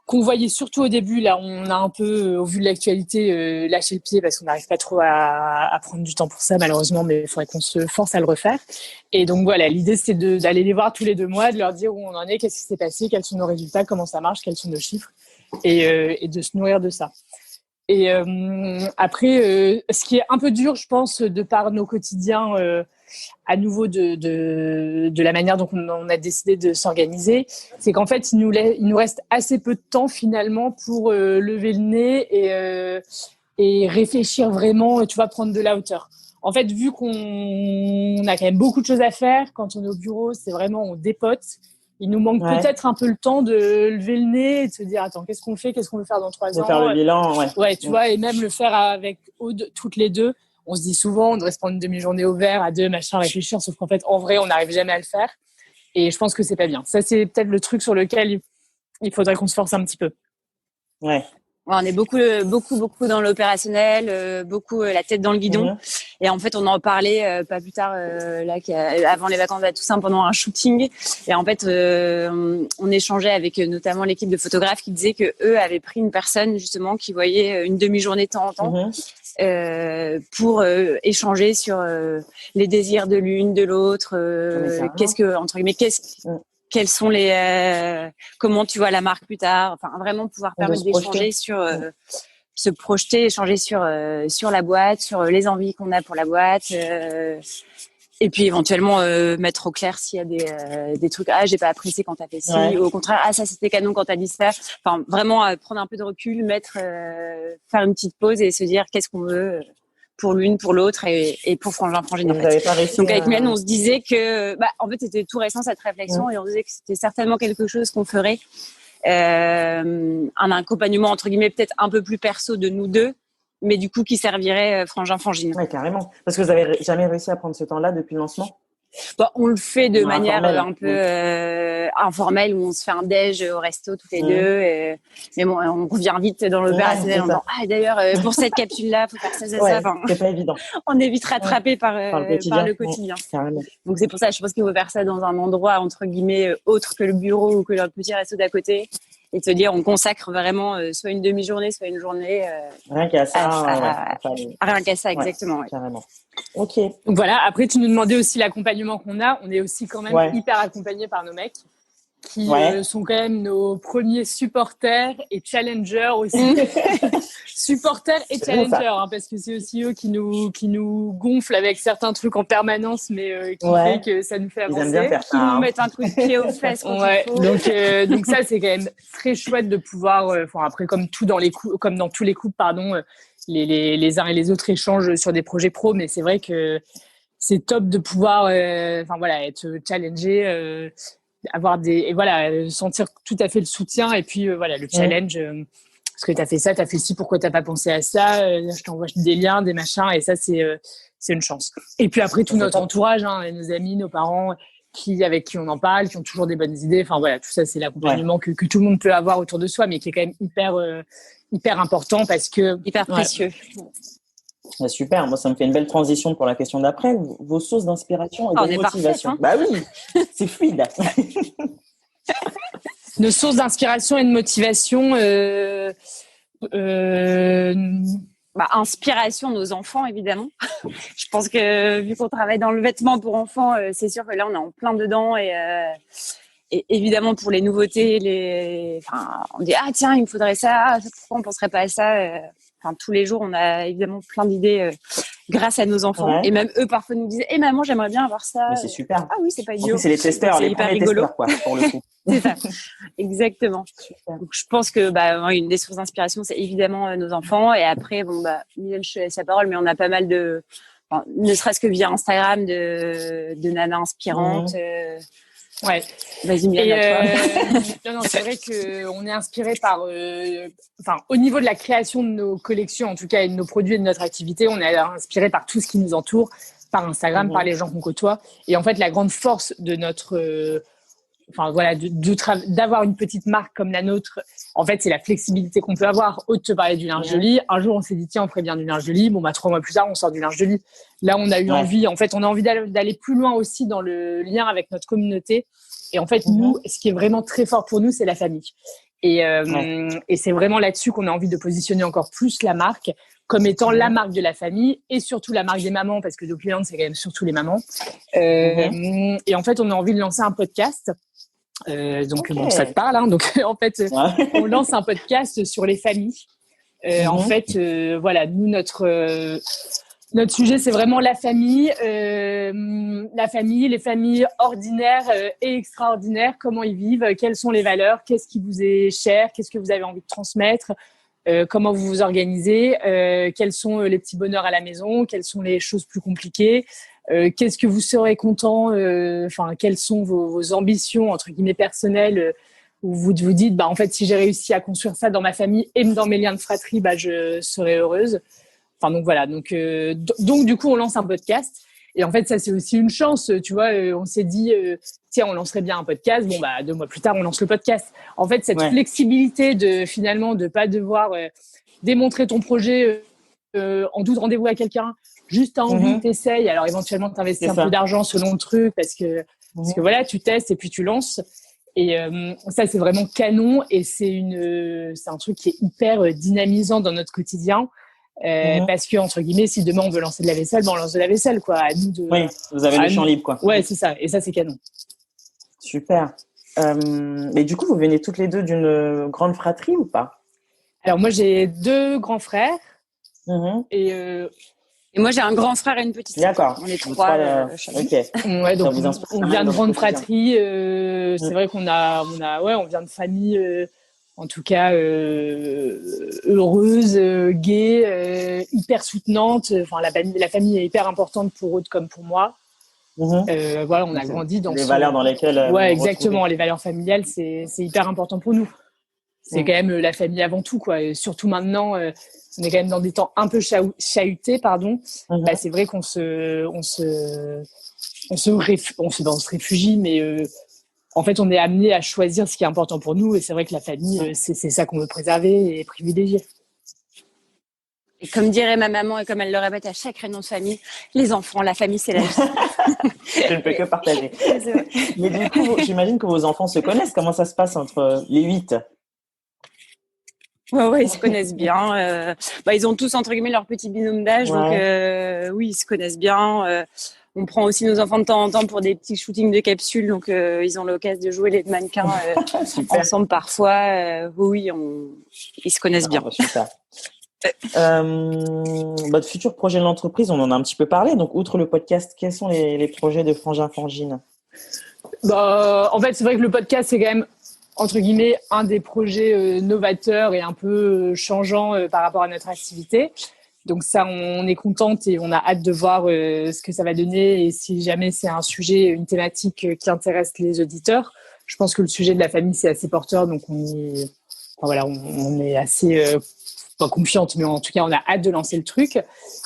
qu'on voyait surtout au début. Là, on a un peu, au vu de l'actualité, lâché le pied parce qu'on n'arrive pas trop à prendre du temps pour ça, malheureusement, mais il faudrait qu'on se force à le refaire. Et donc voilà, l'idée c'est d'aller les voir tous les 2 mois, de leur dire où on en est, qu'est-ce qui s'est passé, quels sont nos résultats, comment ça marche, quels sont nos chiffres, et de se nourrir de ça. Et après, ce qui est un peu dur, je pense, de par nos quotidiens, à nouveau de la manière dont on a décidé de s'organiser, c'est qu'en fait, il nous reste assez peu de temps finalement pour lever le nez et réfléchir vraiment, tu vois, prendre de la hauteur. En fait, vu qu'on a quand même beaucoup de choses à faire, quand on est au bureau, c'est vraiment, on dépote. Il nous manque peut-être un peu le temps de lever le nez et de se dire, attends, qu'est-ce qu'on fait, qu'est-ce qu'on veut faire dans 3 ans. Faire le bilan, Ouais, tu vois, et même le faire avec Aude, toutes les deux. On se dit souvent, on devrait se prendre une demi-journée au vert, à 2, machin, réfléchir, sauf qu'en fait, en vrai, on n'arrive jamais à le faire. Et je pense que c'est pas bien. Ça, c'est peut-être le truc sur lequel il faudrait qu'on se force un petit peu. Ouais. Ouais, on est beaucoup dans l'opérationnel, beaucoup la tête dans le guidon. Et en fait, on en parlait pas plus tard, avant les vacances à Toussaint, pendant un shooting. Et en fait, on échangeait avec notamment l'équipe de photographes qui disait que eux avaient pris une personne justement qui voyait une demi-journée de temps en temps pour échanger sur les désirs de l'une, de l'autre. Quels sont comment tu vois la marque plus tard, enfin vraiment pouvoir permettre d'échanger sur se projeter, échanger sur la boîte, sur les envies qu'on a pour la boîte, et puis éventuellement mettre au clair s'il y a des trucs, j'ai pas apprécié quand t'as fait ci, ou au contraire ça c'était canon quand t'as dit ça. Enfin vraiment prendre un peu de recul, faire une petite pause et se dire qu'est-ce qu'on veut pour l'une, pour l'autre et pour Frangin Frangine. Vous n'avez pas réussi. Donc avec Mylène, on se disait que, en fait, c'était tout récent cette réflexion et on disait que c'était certainement quelque chose qu'on ferait, un accompagnement entre guillemets peut-être un peu plus perso de nous deux, mais du coup qui servirait Frangin Frangine. Ouais, carrément. Parce que vous avez jamais réussi à prendre ce temps-là depuis le lancement. On le fait de manière un peu informelle où on se fait un déj au resto toutes les deux. Mais bon, on revient vite dans l'opérationnel en disant d'ailleurs pour cette capsule-là, faut faire ça. Enfin, c'est pas évident. On est vite rattrapé par le quotidien. Carrément. Donc c'est pour ça, je pense qu'il faut faire ça dans un endroit entre guillemets autre que le bureau ou que le petit resto d'à côté. Et te dire, on consacre vraiment soit une demi-journée, soit une journée. Rien qu'à ça. Rien qu'à ça, exactement. Carrément. Ok. Donc voilà. Après, tu nous demandais aussi l'accompagnement qu'on a. On est aussi quand même hyper accompagnés par nos mecs qui sont quand même nos premiers supporters et challengers aussi. Supporters et challengers, parce que c'est aussi eux qui nous gonflent avec certains trucs en permanence, mais qui fait que ça nous fait avancer. Ils aiment bien faire ça, qui nous mettent un coup de pied aux fesses quand il faut. Donc ça, c'est quand même très chouette de pouvoir, après, comme dans tous les couples, les uns et les autres échangent sur des projets pro, mais c'est vrai que c'est top de pouvoir, être challengé, sentir tout à fait le soutien et puis le challenge. Parce que t'as fait ça, t'as fait ci, pourquoi t'as pas pensé à ça, je t'envoie des liens, des machins, et ça c'est une chance. Et puis après tout notre entourage, nos amis, nos parents, avec qui on en parle, qui ont toujours des bonnes idées. Enfin voilà, tout ça c'est l'accompagnement que tout le monde peut avoir autour de soi, mais qui est quand même hyper important parce que hyper précieux. Super, moi ça me fait une belle transition pour la question d'après. Vos sources d'inspiration et de motivation. Parfait, oui, c'est fluide. Nos sources d'inspiration et de motivation, inspiration, nos enfants évidemment. Je pense que vu qu'on travaille dans le vêtement pour enfants, c'est sûr que là on est en plein dedans et évidemment pour les nouveautés, on dit tiens il me faudrait ça, pourquoi on penserait pas à ça. Tous les jours, on a évidemment plein d'idées grâce à nos enfants. Et même eux, parfois, nous disent maman, j'aimerais bien avoir ça. Mais c'est super. Ah oui, c'est pas idiot. En plus, c'est les testeurs, c'est les hyper premiers rigolo. testeurs, quoi, pour le coup. C'est ça, exactement. Donc, je pense que une des sources d'inspiration, c'est évidemment nos enfants. Et après, Mylène, je te laisse la parole, mais on a pas mal ne serait-ce que via Instagram, de nanas inspirantes. Ouais. Vas-y, Mylène, toi. Non, c'est vrai qu'on est inspiré par, au niveau de la création de nos collections, en tout cas, et de nos produits et de notre activité, on est inspiré par tout ce qui nous entoure, par Instagram, par les gens qu'on côtoie. Et en fait, la grande force de notre, d'avoir une petite marque comme la nôtre, en fait, c'est la flexibilité qu'on peut avoir. Au de te parler du linge de lit, un jour, on s'est dit, tiens, on ferait bien du linge de lit. 3 mois plus tard, on sort du linge de lit. Là, on a eu envie, on a envie d'aller plus loin aussi dans le lien avec notre communauté. Et en fait, nous, ce qui est vraiment très fort pour nous, c'est la famille. Et c'est vraiment là-dessus qu'on a envie de positionner encore plus la marque comme étant la marque de la famille et surtout la marque des mamans, parce que nos clientes, c'est quand même surtout les mamans. Et en fait, on a envie de lancer un podcast. Ça te parle, donc en fait on lance un podcast sur les familles. En fait nous notre sujet c'est vraiment la famille, les familles ordinaires et extraordinaires, comment ils vivent, quelles sont les valeurs, qu'est-ce qui vous est cher, qu'est-ce que vous avez envie de transmettre, comment vous vous organisez, quels sont les petits bonheurs à la maison, quelles sont les choses plus compliquées. Qu'est-ce que vous serez content, quelles sont vos ambitions entre guillemets personnelles, où vous dites en fait si j'ai réussi à construire ça dans ma famille et dans mes liens de fratrie, je serai heureuse. Donc du coup on lance un podcast Et en fait, ça, c'est aussi une chance. Tu vois, on s'est dit, tiens, on lancerait bien un podcast. Bon, 2 mois plus tard, on lance le podcast. En fait, cette flexibilité de finalement de pas devoir démontrer ton projet en 12 rendez-vous à quelqu'un, juste t'as envie, t'essayes. Alors éventuellement, t'investis un peu d'argent selon le truc parce que voilà, tu testes et puis tu lances. Et ça, c'est vraiment canon et c'est un truc qui est hyper dynamisant dans notre quotidien. Parce que, entre guillemets, si demain on veut lancer de la vaisselle, on lance de la vaisselle, quoi. À nous de. Oui, vous avez le champ libre, quoi. Ouais, c'est ça. Et ça, c'est canon. Super. Mais du coup, vous venez toutes les deux d'une grande fratrie ou pas? Alors, moi, j'ai 2 grands frères. Et moi, j'ai un grand frère et une petite sœur. D'accord. On est 3. Ok. Ouais, donc on vient de grande fratrie. C'est vrai qu'on on vient de famille, en tout cas, heureuse, gaie, hyper soutenante. Enfin, la famille est hyper importante pour eux comme pour moi. Voilà, on a grandi dans les valeurs dans lesquelles. Ouais, exactement. Les valeurs familiales, c'est hyper important pour nous. C'est quand même la famille avant tout, quoi. Et surtout maintenant, on est quand même dans des temps un peu chahutés, pardon. C'est vrai qu'on se réfugie, mais en fait, on est amené à choisir ce qui est important pour nous. Et c'est vrai que la famille, c'est ça qu'on veut préserver et privilégier. Et comme dirait ma maman et comme elle le répète à chaque réunion de famille, les enfants, la famille, c'est la vie. Je ne peux que partager. Mais du coup, j'imagine que vos enfants se connaissent. Comment ça se passe entre les 8? Ouais, ils se connaissent bien. Ils ont tous, entre guillemets, leur petit binôme d'âge. Donc, oui, ils se connaissent bien. On prend aussi nos enfants de temps en temps pour des petits shootings de capsules. Donc, ils ont l'occasion de jouer les mannequins ensemble parfois. Oui, ils se connaissent bien. Super. Votre futur projet de l'entreprise, on en a un petit peu parlé. Donc, outre le podcast, quels sont les projets de Frangin Frangine? En fait, c'est vrai que le podcast, c'est quand même, entre guillemets, un des projets novateurs et un peu changeants par rapport à notre activité. Donc ça, on est contente et on a hâte de voir ce que ça va donner et si jamais c'est un sujet, une thématique qui intéresse les auditeurs. Je pense que le sujet de la famille, c'est assez porteur, donc on est assez pas confiante, mais en tout cas, on a hâte de lancer le truc.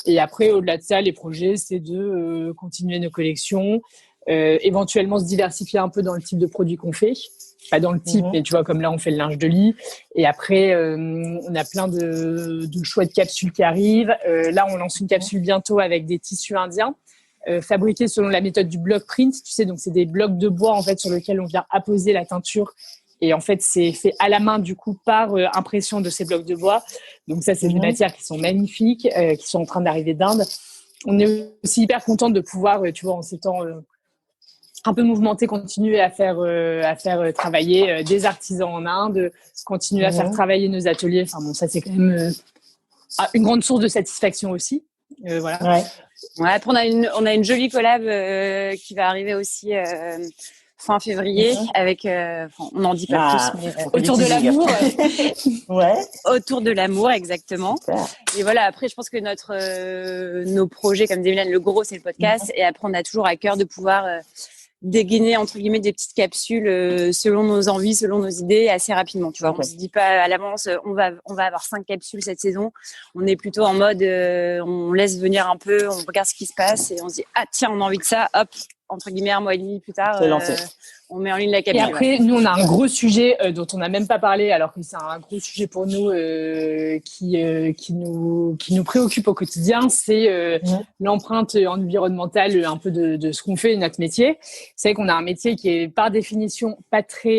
Et après, au-delà de ça, les projets, c'est de continuer nos collections, éventuellement se diversifier un peu dans le type de produits qu'on fait. Pas dans le type, mais tu vois, comme là, on fait le linge de lit. Et après, on a plein de chouettes capsules qui arrivent. Là, on lance une capsule bientôt avec des tissus indiens fabriqués selon la méthode du block print. Tu sais, donc c'est des blocs de bois, en fait, sur lesquels on vient apposer la teinture. Et en fait, c'est fait à la main, du coup, par impression de ces blocs de bois. Donc ça, c'est des matières qui sont magnifiques, qui sont en train d'arriver d'Inde. On est aussi hyper contente de pouvoir, tu vois, en ces temps un peu mouvementé, continuer à faire travailler des artisans en Inde, continuer à faire travailler nos ateliers. Enfin bon, ça c'est quand même une grande source de satisfaction aussi. Voilà. Ouais, après on a une jolie collab qui va arriver aussi fin février avec on n'en dit pas plus, mais autour de l'amour. Autour de l'amour, exactement. Super. Et voilà, après je pense que nos projets, comme dit Mylène, le gros c'est le podcast, et après on a toujours à cœur de pouvoir dégainer entre guillemets des petites capsules selon nos envies, selon nos idées, assez rapidement. Tu vois, on se dit pas à l'avance, on va avoir 5 capsules cette saison. On est plutôt en mode, on laisse venir un peu, on regarde ce qui se passe et on se dit tiens, on a envie de ça, hop, entre guillemets 1 mois et demi plus tard, on met en ligne la capsule. Et après, nous on a un gros sujet dont on n'a même pas parlé, alors que c'est un gros sujet pour nous qui nous préoccupe au quotidien, c'est l'empreinte environnementale un peu de ce qu'on fait, notre métier. C'est vrai qu'on a un métier qui est par définition pas très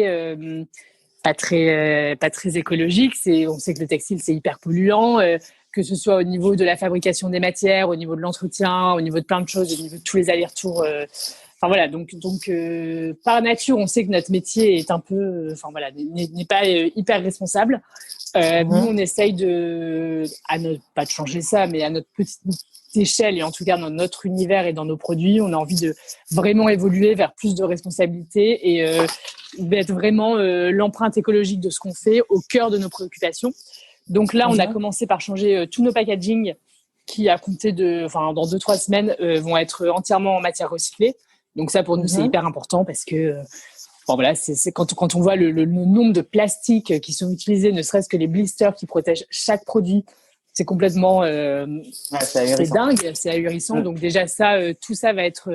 écologique. On sait que le textile c'est hyper polluant, que ce soit au niveau de la fabrication des matières, au niveau de l'entretien, au niveau de plein de choses, au niveau de tous les allers-retours. Enfin voilà, donc par nature, on sait que notre métier est un peu, n'est pas hyper responsable. Nous, on essaye pas de changer ça, mais à notre petite échelle et en tout cas dans notre univers et dans nos produits, on a envie de vraiment évoluer vers plus de responsabilité et d'être vraiment l'empreinte écologique de ce qu'on fait au cœur de nos préoccupations. Donc là, on a commencé par changer tous nos packaging qui, à compter dans 2-3 semaines, vont être entièrement en matière recyclée. Donc ça, pour nous, c'est hyper important parce que c'est quand on voit le nombre de plastiques qui sont utilisés, ne serait-ce que les blisters qui protègent chaque produit, c'est complètement, c'est ahurissant. dingue, c'est ahurissant. Donc déjà ça, tout ça va être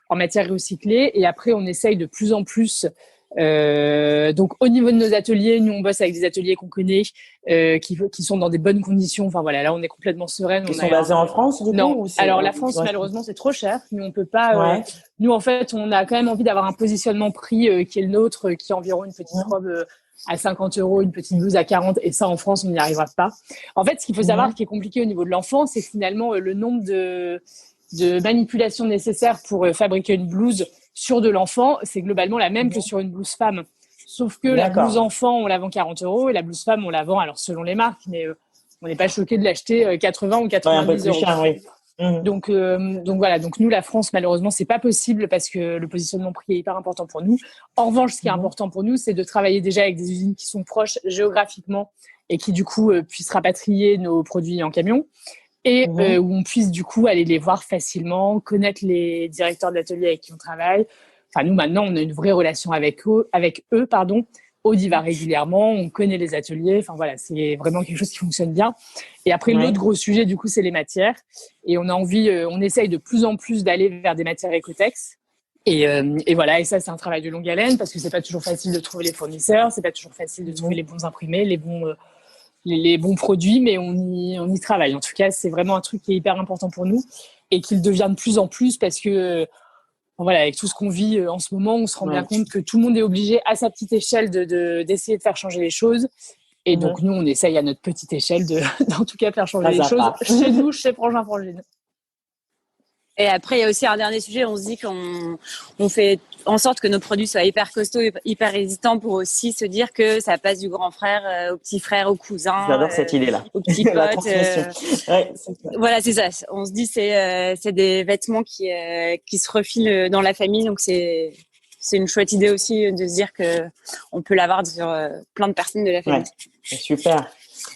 en matière recyclée. Et après, on essaye de plus en plus. Donc au niveau de nos ateliers, nous on bosse avec des ateliers qu'on connaît, qui sont dans des bonnes conditions. Enfin voilà, là on est complètement sereine. Ils sont basés en France du coup Non. ou c'est... Alors la France malheureusement c'est trop cher. Nous on peut pas. Ouais. Nous en fait on a quand même envie d'avoir un positionnement prix qui est le nôtre, qui est environ une petite robe à 50 €, une petite blouse à 40, et ça en France on n'y arrivera pas. En fait, ce qu'il faut savoir qui est compliqué au niveau de l'enfant, c'est finalement le nombre de manipulations nécessaires pour fabriquer une blouse sur de l'enfant, c'est globalement la même que sur une blouse femme. Sauf que la blouse enfant, on la vend 40 € et la blouse femme, on la vend, alors selon les marques, mais on n'est pas choqué de l'acheter 80 ou 90 €. Cher, oui. Donc voilà, donc nous la France malheureusement c'est pas possible parce que le positionnement prix est hyper important pour nous. En revanche, ce qui est important pour nous, c'est de travailler déjà avec des usines qui sont proches géographiquement et qui du coup puissent rapatrier nos produits en camion et où on puisse du coup aller les voir facilement, connaître les directeurs d'atelier avec qui on travaille. Enfin nous maintenant on a une vraie relation avec eux, Aude y va régulièrement, on connaît les ateliers, enfin voilà, c'est vraiment quelque chose qui fonctionne bien. Et après, l'autre gros sujet, du coup, c'est les matières. Et on a envie, on essaye de plus en plus d'aller vers des matières écotex. Et voilà, et ça, c'est un travail de longue haleine parce que c'est pas toujours facile de trouver les fournisseurs, c'est pas toujours facile de trouver les bons imprimés, les bons produits, mais on y travaille. En tout cas, c'est vraiment un truc qui est hyper important pour nous et qu'il devient de plus en plus parce que voilà, avec tout ce qu'on vit en ce moment, on se rend bien compte que tout le monde est obligé à sa petite échelle d'essayer de faire changer les choses. Et donc, nous, on essaye à notre petite échelle d'en tout cas faire changer les choses chez nous, chez Frangin Frangine. Et après, il y a aussi un dernier sujet. On se dit qu'on fait en sorte que nos produits soient hyper costauds, hyper résistants pour aussi se dire que ça passe du grand frère au petit frère, au cousin. J'adore cette idée-là. Au petit pote. Voilà, c'est ça. On se dit c'est des vêtements qui se refilent dans la famille. Donc c'est une chouette idée aussi de se dire que on peut l'avoir sur plein de personnes de la famille. Ouais, super.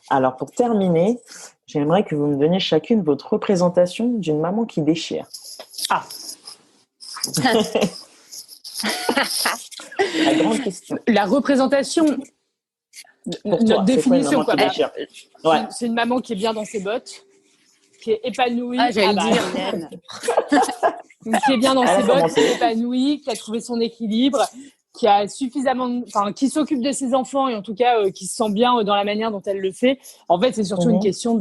Alors pour terminer, j'aimerais que vous me donniez chacune votre représentation d'une maman qui déchire. Ah. La grande question. La représentation. Notre définition, quoi. C'est une maman qui est bien dans ses bottes, qui est épanouie. Ah, j'allais dire, Hélène. Qui est bien dans ses bottes, qui est épanouie, qui a trouvé son équilibre, qui a suffisamment, qui s'occupe de ses enfants et en tout cas qui se sent bien dans la manière dont elle le fait. En fait, c'est surtout une question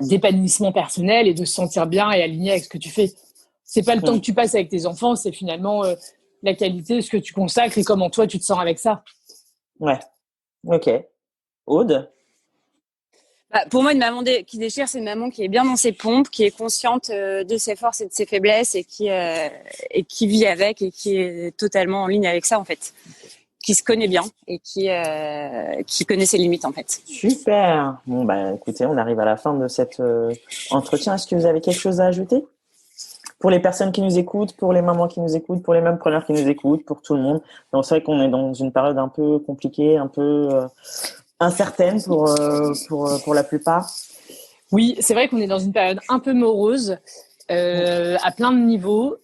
d'épanouissement personnel et de se sentir bien et aligné avec ce que tu fais. C'est pas le temps que tu passes avec tes enfants, c'est finalement la qualité, ce que tu consacres et comment toi tu te sens avec ça. Ouais. Ok. Aude? Pour moi, une maman qui déchire, c'est une maman qui est bien dans ses pompes, qui est consciente de ses forces et de ses faiblesses et qui vit avec et qui est totalement en ligne avec ça, en fait. Qui se connaît bien et qui connaît ses limites, en fait. Super. Bon, écoutez, on arrive à la fin de cet entretien. Est-ce que vous avez quelque chose à ajouter? Pour les personnes qui nous écoutent, pour les mamans qui nous écoutent, pour les mêmes preneurs qui nous écoutent, pour tout le monde. Donc, c'est vrai qu'on est dans une période un peu compliquée, un peu incertaine pour la plupart. Oui, c'est vrai qu'on est dans une période un peu morose à plein de niveaux.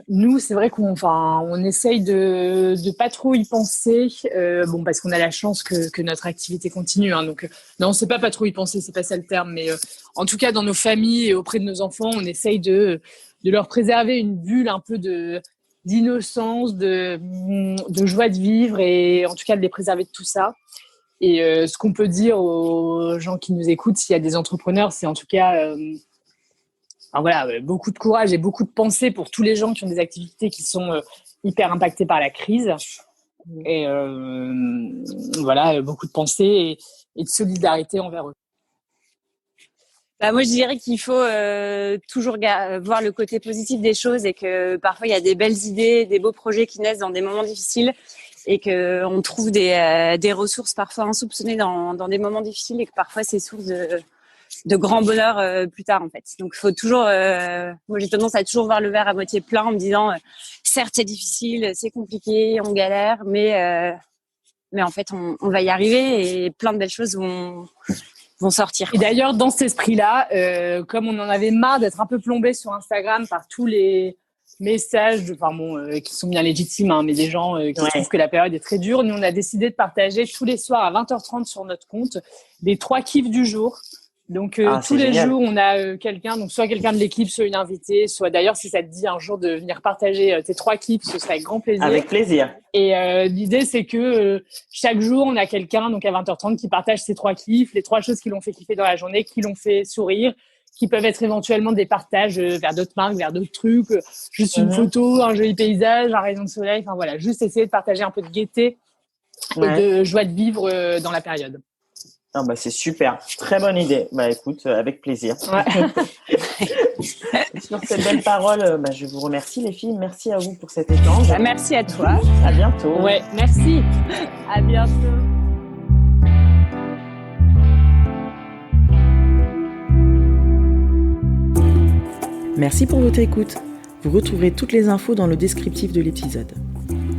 Nous, c'est vrai on essaye de pas trop y penser, parce qu'on a la chance que notre activité continue. Hein, donc, non, c'est pas trop y penser, c'est pas ça le terme, mais en tout cas, dans nos familles et auprès de nos enfants, on essaye de leur préserver une bulle un peu d'innocence, de joie de vivre et en tout cas de les préserver de tout ça. Et ce qu'on peut dire aux gens qui nous écoutent, s'il y a des entrepreneurs, c'est en tout cas beaucoup de courage et beaucoup de pensée pour tous les gens qui ont des activités qui sont hyper impactées par la crise. Et beaucoup de pensée et de solidarité envers eux. Moi, je dirais qu'il faut toujours voir le côté positif des choses et que parfois, il y a des belles idées, des beaux projets qui naissent dans des moments difficiles et qu'on trouve des ressources parfois insoupçonnées dans des moments difficiles et que parfois, c'est source de grand bonheur plus tard, en fait. Donc, il faut toujours... moi, j'ai tendance à toujours voir le verre à moitié plein en me disant certes, c'est difficile, c'est compliqué, on galère, mais en fait, on va y arriver et plein de belles choses vont sortir. Et d'ailleurs, dans cet esprit-là, comme on en avait marre d'être un peu plombé sur Instagram par tous les messages, qui sont bien légitimes, mais des gens qui trouvent que la période est très dure. Nous, on a décidé de partager tous les soirs à 20h30 sur notre compte les 3 kiffs du jour. Donc, tous les jours, on a quelqu'un, donc soit quelqu'un de l'équipe, soit une invitée, soit d'ailleurs, si ça te dit un jour de venir partager tes 3 kiffs, ce serait avec grand plaisir. Avec plaisir. Et l'idée, c'est que chaque jour, on a quelqu'un, donc à 20h30, qui partage ses 3 kiffs, les 3 choses qui l'ont fait kiffer dans la journée, qui l'ont fait sourire, qui peuvent être éventuellement des partages vers d'autres marques, vers d'autres trucs, juste une photo, un joli paysage, un rayon de soleil, enfin voilà, juste essayer de partager un peu de gaieté et de joie de vivre dans la période. Ah bah c'est super, très bonne idée. Bah écoute, avec plaisir. Sur cette belle parole, je vous remercie les filles, merci à vous pour cet échange. Merci à toi. À bientôt. Ouais, merci. À bientôt. Merci pour votre écoute. Vous retrouverez toutes les infos dans le descriptif de l'épisode.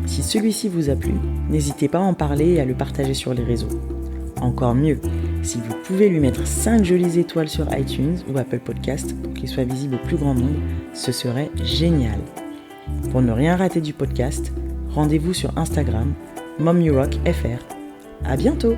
Si celui-ci vous a plu, n'hésitez pas à en parler et à le partager sur les réseaux. Encore mieux, si vous pouvez lui mettre 5 jolies étoiles sur iTunes ou Apple Podcast pour qu'il soit visible au plus grand nombre, ce serait génial. Pour ne rien rater du podcast, rendez-vous sur Instagram, MomYouRockFR. À bientôt!